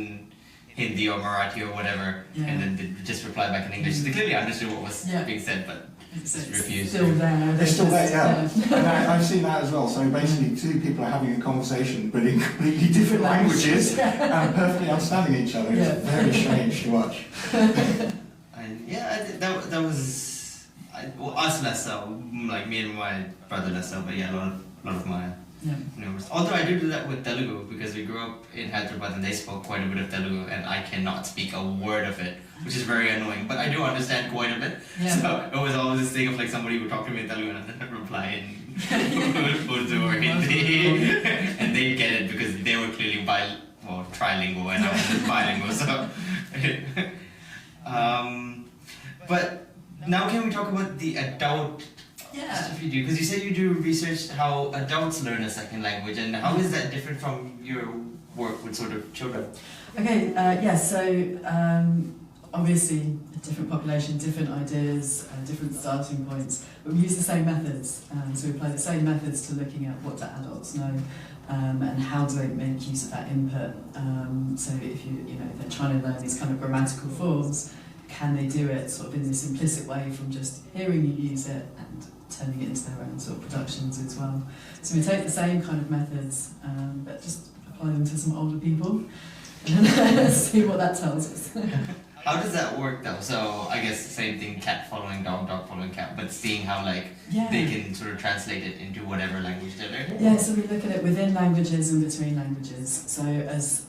A: Hindi or Marathi or whatever,
C: Yeah.
A: and then they'd just reply back in English. So they clearly understood what was
C: Yeah.
A: being said, but
C: It's
A: just
C: it's
A: refused.
C: still there.
B: They're still there,
C: just-
B: yeah. And I've seen that as well. So basically, two people are having a conversation, but in completely different languages and perfectly understanding each other. It's
C: Yeah.
B: very strange to watch.
A: And yeah, that was us less so. Like me and my brother less so, but yeah, a lot of my
C: Yeah.
A: neighbors. Although I do that with Telugu because we grew up in Hyderabad and they spoke quite a bit of Telugu, and I cannot speak a word of it, which is very annoying. But I do understand quite a bit.
C: Yeah.
A: So it was always this thing of like somebody would talk to me in Telugu and then I'd reply in Urdu or Hindi, and they'd get it because they were clearly trilingual and I was bilingual. So, but now can we talk about the adult
C: Yeah.
A: stuff you do? Because you said you do research how adults learn a second language, and how is that different from your work with sort of children?
C: Okay, so obviously a different population, different ideas, different starting points, but we use the same methods. So we apply the same methods to looking at what do adults know and how do they make use of that input. So if if they're trying to learn these kind of grammatical forms, can they do it sort of in this implicit way from just hearing you use it and turning it into their own sort of productions as well. So we take the same kind of methods, but just apply them to some older people and see what that tells us.
A: How does that work though? So I guess the same thing, cat following dog, dog following cat, but seeing how they can sort of translate it into whatever language they're learning.
C: Yeah, so we look at it within languages and between languages. So as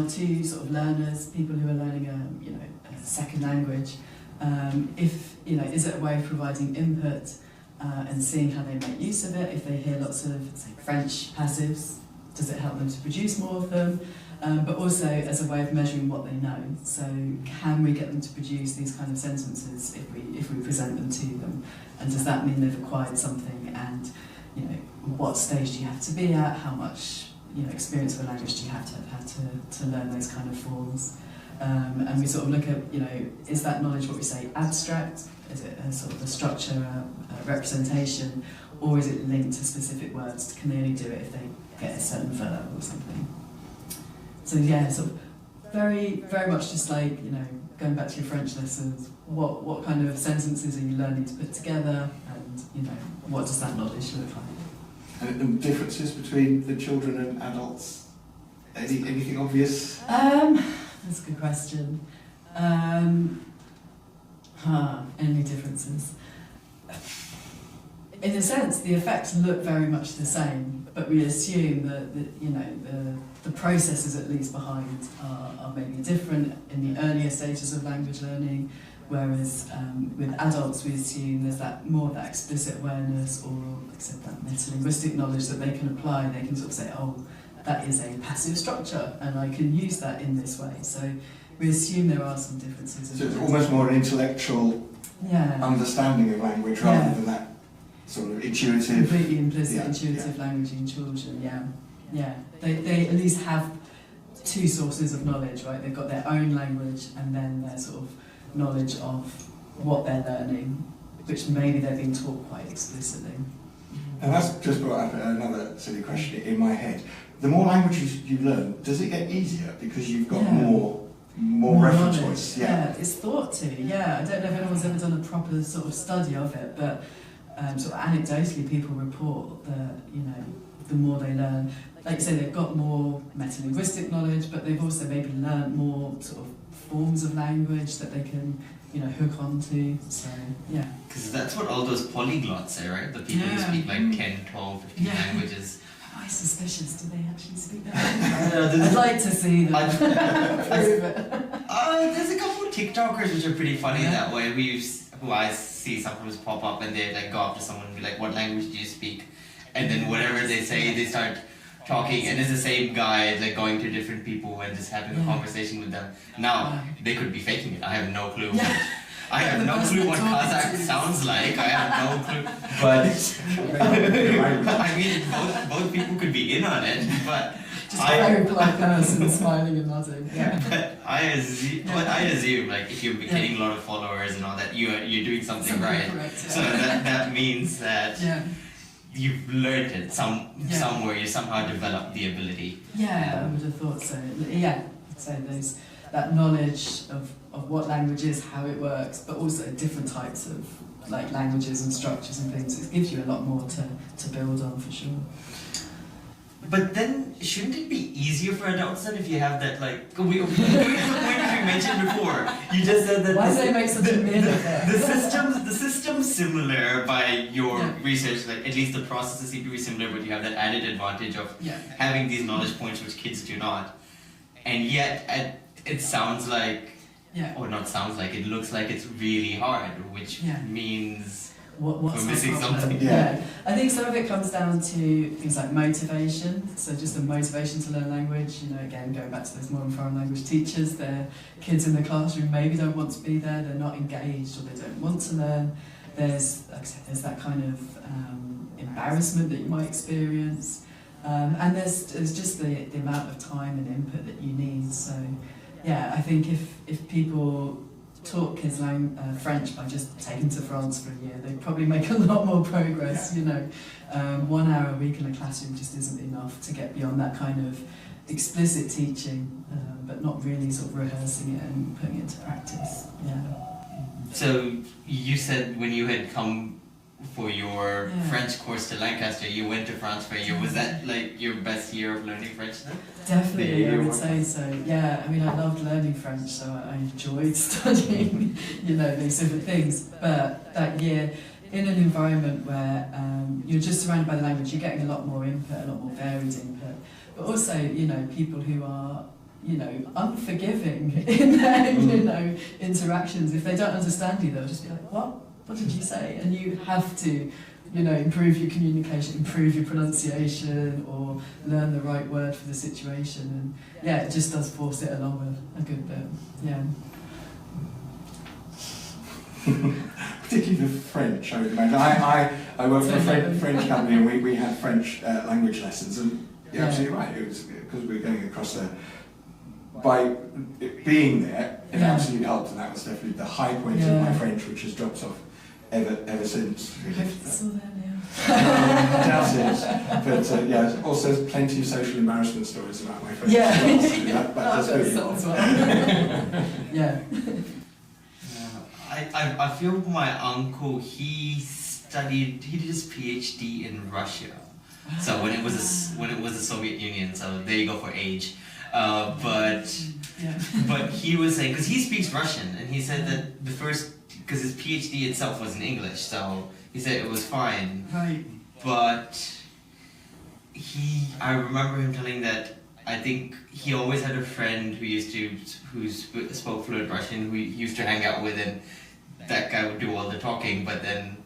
C: L2 sort of learners, people who are learning a second language, is it a way of providing input and seeing how they make use of it? If they hear lots of, say, French passives, does it help them to produce more of them? But also as a way of measuring what they know. So can we get them to produce these kind of sentences if we present them to them? And does that mean they've acquired something? And what stage do you have to be at? How much experience of a language do you have to have had to learn those kind of forms? And we sort of look at, is that knowledge what we say abstract? Is it a sort of a structure, a representation, or is it linked to specific words? Can they only do it if they get a certain verb or something? So yeah, sort of very, very much just like, going back to your French lessons, what kind of sentences are you learning to put together, and what does that knowledge look like?
B: And the differences between the children and adults? Anything obvious?
C: That's a good question. Any differences? In a sense, the effects look very much the same, but we assume that the processes at least behind are maybe different in the earlier stages of language learning, whereas with adults we assume there's more of that explicit awareness, or like I said, that metalinguistic knowledge that they can apply. They can sort of say, oh, that is a passive structure and I can use that in this way. So we assume there are some differences.
B: So it's almost more an intellectual understanding of language rather than that sort of intuitive...
C: Completely implicit, intuitive language in children, yeah. They at least have two sources of knowledge, right? They've got their own language and then their sort of knowledge of what they're learning, which maybe they're being taught quite explicitly.
B: And that's just brought up another silly question in my head. The more languages you learn, does it get easier because you've got more reference points?
C: Yeah, it's thought to. Yeah, I don't know if anyone's ever done a proper sort of study of it, but sort of anecdotally, people report that the more they learn, like you say, they've got more metalinguistic knowledge, but they've also maybe learned more sort of forms of language that they can hook onto. So yeah,
A: because that's what all those polyglots say, right? The people who speak like 10, 12, 15 languages.
C: Am I suspicious? Do they actually speak that? I'd like to see them prove it.
A: There's a couple of TikTokers which are pretty funny that way. Who I see sometimes pop up and they go up to someone and be like, "What language do you speak?" And then whatever they say, they start talking, and it's the same guy going to different people and just having a conversation with them. Now they could be faking it. I have no clue. I have no clue what Kazakh sounds like. I have no clue. But I mean, both people could be in on it. But
C: just a very polite person smiling and nodding.
A: But I assume if you're getting a lot of followers and all that, you're doing something right.
C: Correct,
A: So that means that you've learned it somewhere. You somehow developed the ability.
C: Yeah, I would have thought so. Yeah, so there's that knowledge of what language is, how it works, but also different types of like languages and structures and things. It gives you a lot more to build on for sure.
A: But then, shouldn't it be easier for adults then if you have that, like, going to the point which we mentioned before, you just said that
C: Why do they make such a myth of it?
A: the system's similar by your research, like, at least the processes seem to be similar, but you have that added advantage of having these knowledge points which kids do not. And yet, it sounds like, or not sounds like, it looks like it's really hard, which means
C: what's
A: we're missing something.
C: Yeah, I think some of it comes down to things like motivation. So just the motivation to learn language. You know, again, going back to those modern foreign language teachers, their kids in the classroom maybe don't want to be there. They're not engaged, or they don't want to learn. There's, like I said, there's that kind of embarrassment that you might experience, and there's just the amount of time and input that you need. So, yeah, I think if people taught kids French by just taking to France for a year, they'd probably make a lot more progress. You know, 1 hour a week in a classroom just isn't enough to get beyond that kind of explicit teaching, but not really sort of rehearsing it and putting it into practice. Yeah.
A: So you said when you had come for your French course to Lancaster, you went to France for a year. Was that like your best year of learning French then?
C: Definitely, I would say so. Yeah, I mean, I loved learning French, so I enjoyed studying, you know, these different things. But that year, in an environment where you're just surrounded by the language, you're getting a lot more input, a lot more varied input. But also, you know, people who are, you know, unforgiving in their, you know, interactions. If they don't understand you, they'll just be like, what? What did you say? And you have to, you know, improve your communication, improve your pronunciation, or learn the right word for the situation. And yeah, it just does force it along a good bit. Yeah.
B: Particularly the French, I would imagine. I work for a French company, and we had French language lessons, and you're absolutely right. It was because we were going across there. By it being there, it absolutely helped, and that was definitely the high point of my French, which has dropped off ever since. Doubt it. But yeah, also there's plenty of social embarrassment stories about my French.
C: Yeah,
B: that does really
C: yeah.
A: I feel my uncle, he did his PhD in Russia. So when it was the Soviet Union, so there you go for age. But he was saying, because he speaks Russian, and he said that because his PhD itself was in English, so he said it was fine.
C: Right.
A: But I remember him telling that I think he always had a friend who spoke fluent Russian, who he used to hang out with, and that guy would do all the talking, but then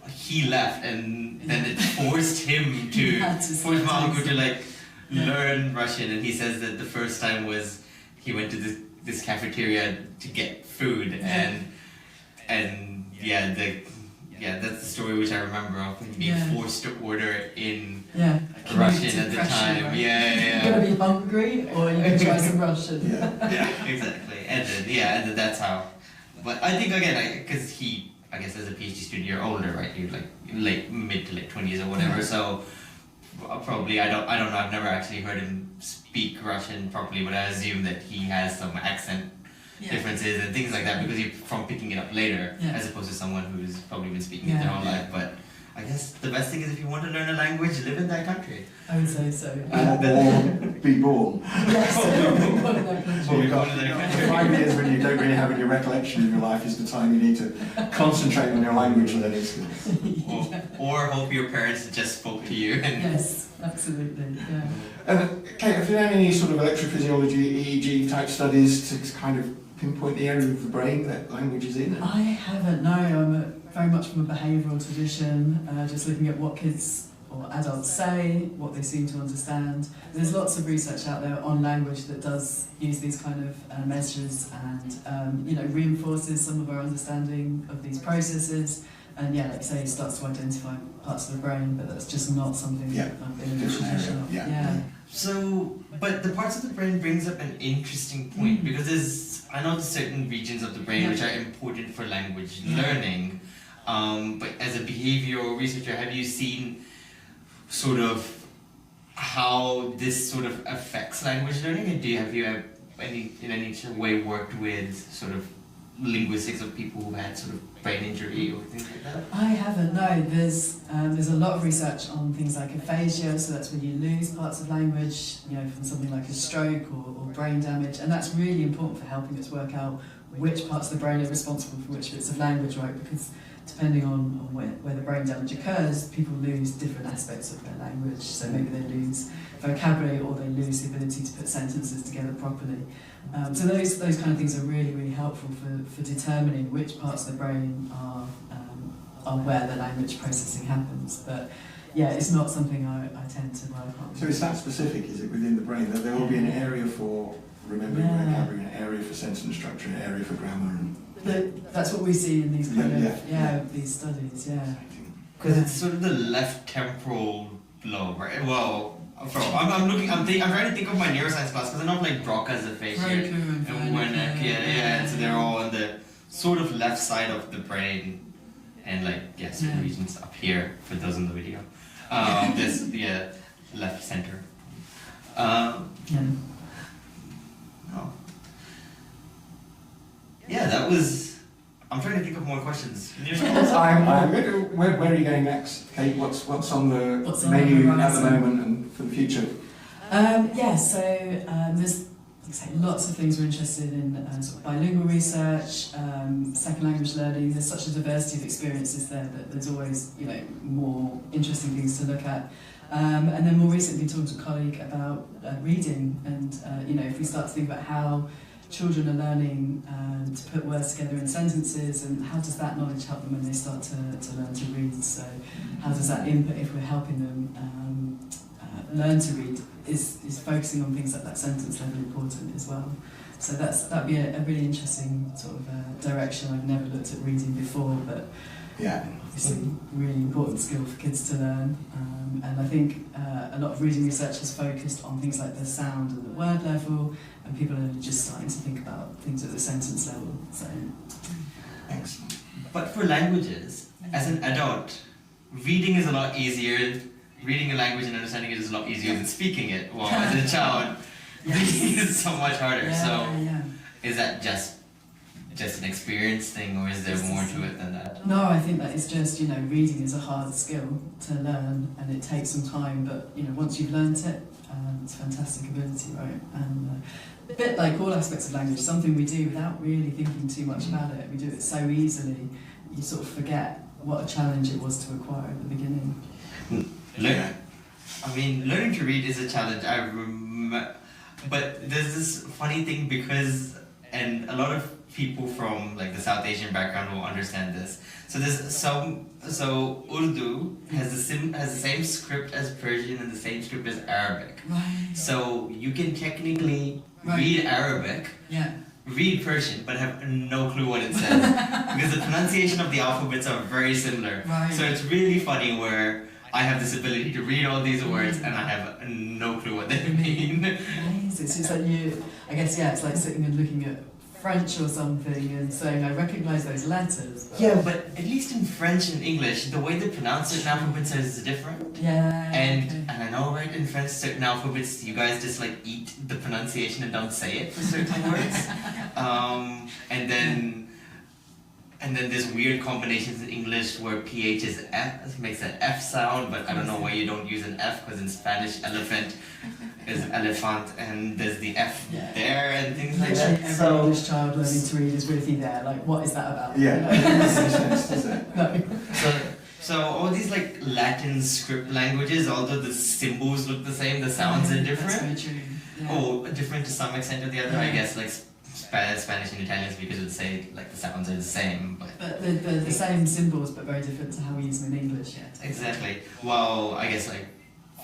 A: he left, and then it forced him forced my uncle to like learn Russian. And he says that the first time was he went to this cafeteria to get food, and that's the story which I remember of him being forced to order in Russian at the time. Right? Yeah.
C: You're gonna be hungry, or you can try some Russian.
A: Yeah, exactly. And then that's how. But I think again, because I guess as a PhD student, you're older, right? You're like mid to late 20s or whatever. So probably I don't know. I've never actually heard him speak Russian properly, but I assume that he has some accent differences and things like that because you're from picking it up later, as opposed to someone who's probably been speaking it their whole life. But I guess the best thing is if you want to learn a language, live in that country.
C: I would say so.
B: Or be born.
C: Yes, be born in that country.
B: So you've got 5 years when you don't really have any recollection of your life is the time you need to concentrate on your language learning skills.
A: Or hope your parents just spoke to you.
C: Yes, absolutely. Yeah.
B: And Kate, have you done any sort of electrophysiology, EEG type studies to kind of pinpoint the area of the brain that language is in?
C: I haven't, no. I'm very much from a behavioural tradition, just looking at what kids or adults say, what they seem to understand. There's lots of research out there on language that does use these kind of measures and reinforces some of our understanding of these processes. And like you say, starts to identify parts of the brain, but that's just not something that I've been in a tradition of.
A: So, but the parts of the brain brings up an interesting point because I know there's certain regions of the brain which are important for language learning. But as a behavioral researcher, have you seen sort of how this sort of affects language learning? And have you in any way worked with sort of linguistics of people who had sort of brain injury or things like that?
C: I haven't, no. There's a lot of research on things like aphasia, so that's when you lose parts of language, from something like a stroke or brain damage, and that's really important for helping us work out which parts of the brain are responsible for which bits of language, right? Because depending on where the brain damage occurs, people lose different aspects of their language. So maybe they lose vocabulary or they lose the ability to put sentences together properly. So those kind of things are really, really helpful for determining which parts of the brain are where the language processing happens. But yeah, it's not something I tend to work on.
B: So it's that specific, is it, within the brain, that there will be an area for remembering vocabulary, an area for sentence structure, an area for grammar?
C: That's what we see in these kind of these studies,
A: Because it's sort of the left temporal lobe, right? Well, I'm trying to think of my neuroscience class because I know like Broca's aphasia and Wernicke, so they're all on the sort of left side of the brain, and like certain regions up here for those in the video. There's left center. Yeah, that was. I'm trying to think of more questions.
B: Where are you going next, Kate? What's on the menu at the moment and for the future?
C: There's lots of things we're interested in, sort of bilingual research, second language learning. There's such a diversity of experiences there that there's always more interesting things to look at. And then more recently talked to a colleague about reading, and if we start to think about how children are learning to put words together in sentences, and how does that knowledge help them when they start to learn to read? So how does that input, if we're helping them learn to read, is focusing on things like that sentence level important as well. So that'd be a really interesting sort of direction. I've never looked at reading before, but obviously really important skill for kids to learn. And I think a lot of reading research has focused on things like the sound and the word level, and people are just starting to think about things at the sentence level. So,
B: excellent.
A: But for languages, as an adult, reading is a lot easier. Reading a language and understanding it is a lot easier than speaking it. Well, as a child, reading is so much harder. Is that just an experience thing, or is there more to it than that?
C: No, I think that it's just, reading is a hard skill to learn, and it takes some time, but, once you've learnt it, it's a fantastic ability, right? And a bit like all aspects of language, something we do without really thinking too much about it. We do it so easily, you sort of forget what a challenge it was to acquire at the beginning.
A: Learning to read is a challenge. But there's this funny thing and a lot of people from like the South Asian background will understand this. So Urdu has the same script as Persian and the same script as Arabic.
C: Right.
A: So you can technically read Arabic, read Persian, but have no clue what it says because the pronunciation of the alphabets are very similar.
C: Right.
A: So it's really funny where I have this ability to read all these words and I have no clue what they mean.
C: Amazing. So it's like it's like sitting and looking at French or something and saying, I recognise those letters.
A: But at least in French and English, the way they pronounce certain alphabets is different. And I know, right, in French, certain alphabets, you guys just like eat the pronunciation and don't say it for certain words. And then there's weird combinations in English where PH is F, makes an F sound, but I don't know why you don't use an F, because in Spanish, elephant is elephant, and there's the F there and things like that.
C: Every English child learning to read is really there, like, what is that about?
B: Yeah, it doesn't make sense, does it?
C: No.
A: So all these like Latin script languages, although the symbols look the same, the sounds are different.
C: That's very true. Yeah.
A: Oh, different to some extent or the other, I guess, like Spanish and Italian speakers would say like the sounds are the same,
C: but the same symbols, but very different to how we use them in English. Yeah.
A: Exactly. Well, I guess like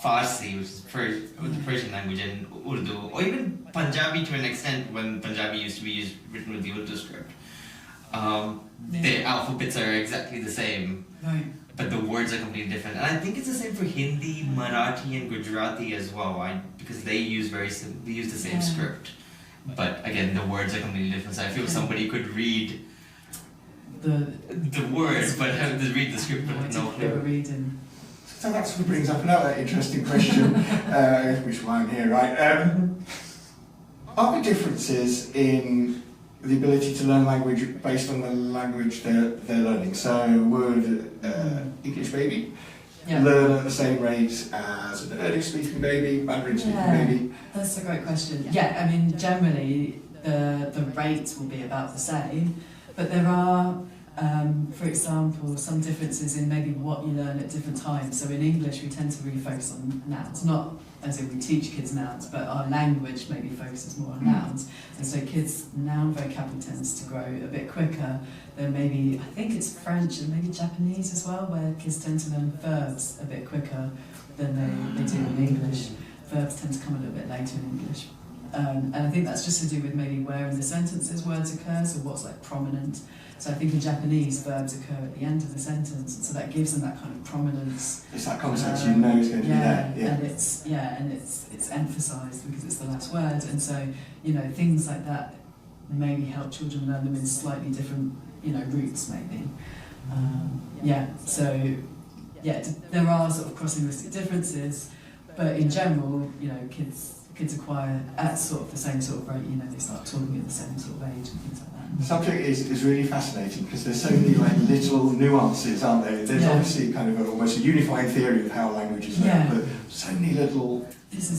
A: Farsi, which is the Persian language, and Urdu, or even Punjabi to an extent, when Punjabi used to be written with the Urdu script. The alphabets are exactly the same,
C: right,
A: but the words are completely different. And I think it's the same for Hindi, Marathi, and Gujarati as well, because they use the same script. But again, the words are completely different. So I feel somebody could read the words, but how to read the script, but no
C: they were
A: clue.
C: reading.
B: So that sort of brings up another interesting question, which is why I'm here, right? Are there differences in the ability to learn language based on the language they're learning? So would English baby learn at the same rate as an Urdu speaking baby, Mandarin speaking baby?
C: That's a great question. Yeah, I mean, generally the rate will be about the same, but there are, for example, some differences in maybe what you learn at different times. So in English, we tend to really focus on nouns, not as in we teach kids nouns, but our language maybe focuses more on nouns. And so kids' noun vocabulary tends to grow a bit quicker than maybe, I think it's French and maybe Japanese as well, where kids tend to learn verbs a bit quicker than they do in English. Verbs tend to come a little bit later in English. And I think that's just to do with maybe where in the sentences words occur, so what's like prominent. So I think in Japanese, verbs occur at the end of the sentence, and so that gives them that kind of prominence.
B: It's that context you know is going to be there.
C: And it's emphasised because it's the last word, and so things like that maybe help children learn them in slightly different routes maybe. There are sort of cross-linguistic differences, but in general, kids acquire at sort of the same sort of rate. They start talking at the same sort of age and things like that.
B: The subject is really fascinating because there's so many little nuances, aren't there? There's obviously kind of almost a unifying theory of how language is learned, but so many little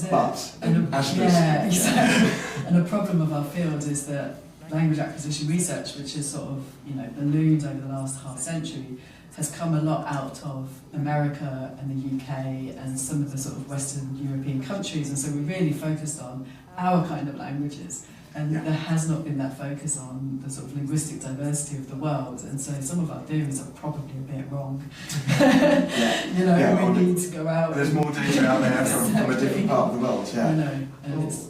B: buts and asterisks.
C: Yeah, exactly. And a problem of our field is that language acquisition research, which has sort of ballooned over the last half century, has come a lot out of America and the UK and some of the sort of Western European countries, and so we really focused on our kind of languages. And there has not been that focus on the sort of linguistic diversity of the world, and so some of our theories are probably a bit wrong. We need to go out.
B: There's more data out there from a different part of the world.
C: I know, and it's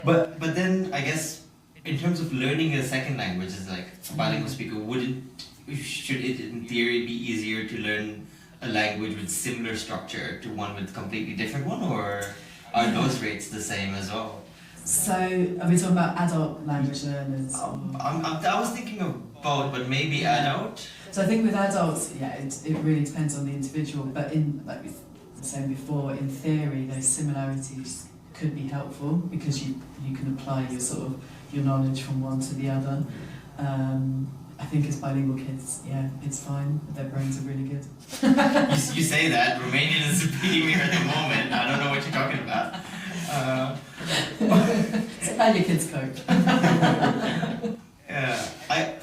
A: But then I guess in terms of learning a second language as like a bilingual speaker, should it in theory be easier to learn a language with similar structure to one with completely different one, or are those rates the same as well?
C: So, are we talking about adult language learners?
A: I was thinking of both, but maybe adult.
C: So I think with adults, it really depends on the individual. But like we were saying before, in theory, those similarities could be helpful because you can apply your knowledge from one to the other. I think as bilingual kids, it's fine. Their brains are really good.
A: You say that. Romanian is beating me at the moment. I don't know what you're talking about.
C: So how your kids cope?
A: I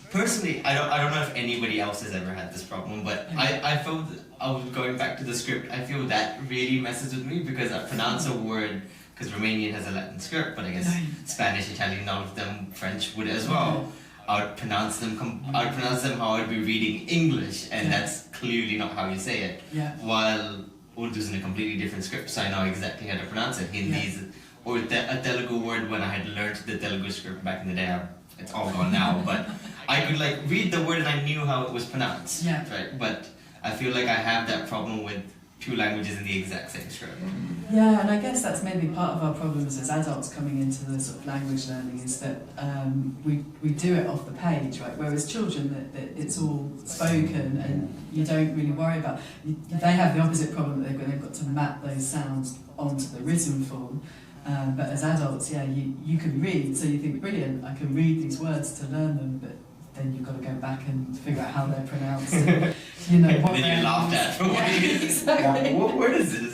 A: personally, I don't know if anybody else has ever had this problem, but I felt I was going back to the script. I feel that really messes with me because I pronounce a word, because Romanian has a Latin script, but I guess Spanish, Italian, none of them, French would as well. I would pronounce them how I'd be reading English, and that's clearly not how you say it. While Urdu's in a completely different script, so I know exactly how to pronounce it. Hindi's or a Telugu word, when I had learned the Telugu script back in the day, it's all gone now, but I could read the word and I knew how it was pronounced. Right? But I feel like I have that problem with two languages in the exact same script.
C: Yeah, and I guess that's maybe part of our problems as adults coming into the sort of language learning is that we do it off the page, right? Whereas children, that it's all spoken and you don't really worry about. They have the opposite problem that they've got to map those sounds onto the written form. But as adults, you can read, so you think, brilliant, I can read these words to learn them, but then you've got to go back and figure out how they're pronounced. And, what
A: then you're laughed at for what it is.
C: Exactly.
A: What word is this?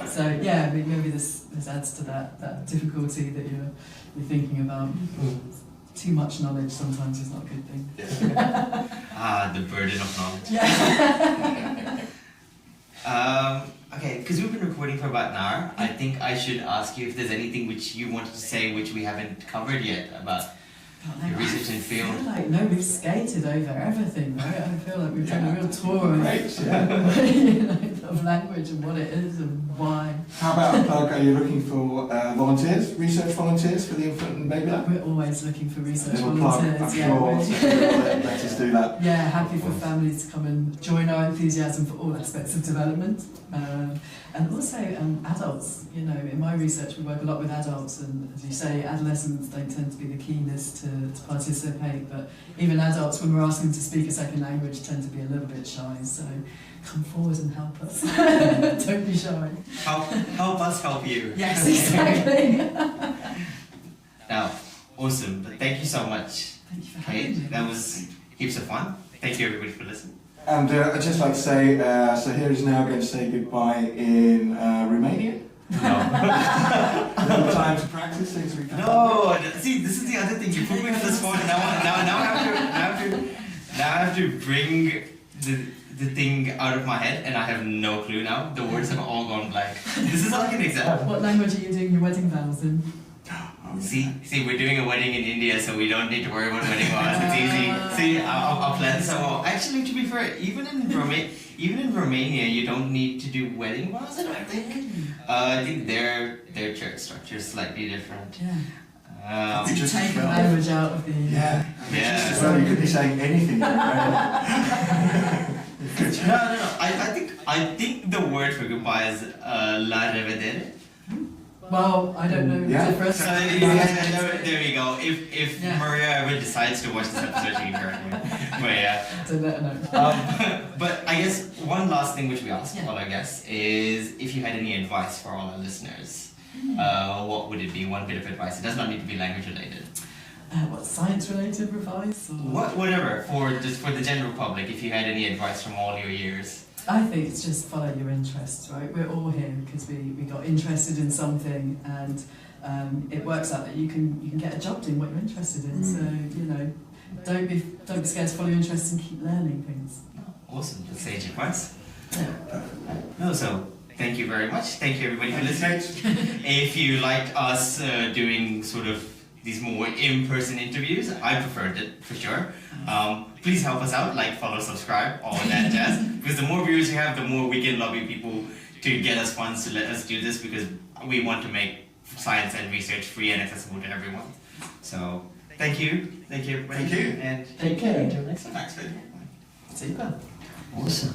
C: So I mean, maybe this adds to that difficulty that you're thinking about. Too much knowledge sometimes is not a good thing.
A: The burden of knowledge. Okay, because we've been recording for about an hour, I think I should ask you if there's anything which you wanted to say which we haven't covered yet about your research in field.
C: I feel like we've skated over everything, right? I feel like we've done a real tour.
B: Great,
C: of language and what it is and why.
B: How about a plug? Are you looking for volunteers, research volunteers for the Infant and Baby Lab?
C: We're always looking for research
B: Little plug,
C: volunteers.
B: I'm
C: Yeah,
B: sure.
C: we're-
B: So let us do that.
C: yeah, happy for families to come and join our enthusiasm for all aspects of development. And also adults, you know, in my research we work a lot with adults, and as you say, adolescents don't tend to be the keenest to participate, but even adults, when we're asking them to speak a second language, tend to be a little bit shy, so come forward and help us. Don't be shy.
A: Help us help you.
C: Yes, exactly.
A: Now, awesome. But thank you so much,
C: Thank you for
A: Kate.
C: having me.
A: That was heaps of fun. Thank you everybody for listening.
B: And I'd just like to say, so here is now going to say goodbye in Romania.
A: No.
B: Little time to practice things we can.
A: No, see, this is the other thing. You put me on the spot, and now I have to bring the thing out of my head, and I have no clue now. The words have all gone blank. This is like an example.
C: What language are you doing your wedding vows in?
A: See, we're doing a wedding in India, so we don't need to worry about wedding vows. It's easy. See, I'll plan so well. Actually, to be fair, even in Romania, you don't need to do wedding vows. I don't think. I think their church structure is slightly different.
C: Yeah.
B: It's just
C: Take the
B: well.
C: language out of the...
B: Yeah.
A: Yeah.
B: Just as well, you could be saying anything.
A: No. I think the word for goodbye is la rivedere.
C: Well, I don't know the
B: Yeah.
C: difference.
A: So there we go. If
C: Yeah.
A: Maria ever decides to watch this episode, she can correct me. But yeah.
C: So let her know.
A: But I guess one last thing which we ask
C: Yeah.
A: all our guests is if you had any advice for all our listeners, what would it be? One bit of advice. It does not need to be language related.
C: What, science-related advice? Or?
A: Whatever for the general public. If you had any advice from all your years.
C: I think it's just follow your interests, right? We're all here because we got interested in something, and it works out that you can get a job doing what you're interested in. So you know, don't be scared to follow your interests and keep learning things.
A: Awesome. That's sage advice.
C: Yeah.
A: No, so thank you very much. Thank you everybody for listening. If you liked us doing sort of these more in-person interviews, I preferred it for sure. Please help us out, like, follow, subscribe, all that jazz. Because the more viewers you have, the more we can lobby people to get us funds to let us do this, because we want to make science and research free and accessible to everyone. So thank you everybody.
B: Thank you.
A: And
C: Take care.
A: until next time.
B: Thanks, David.
C: Super.
A: Awesome.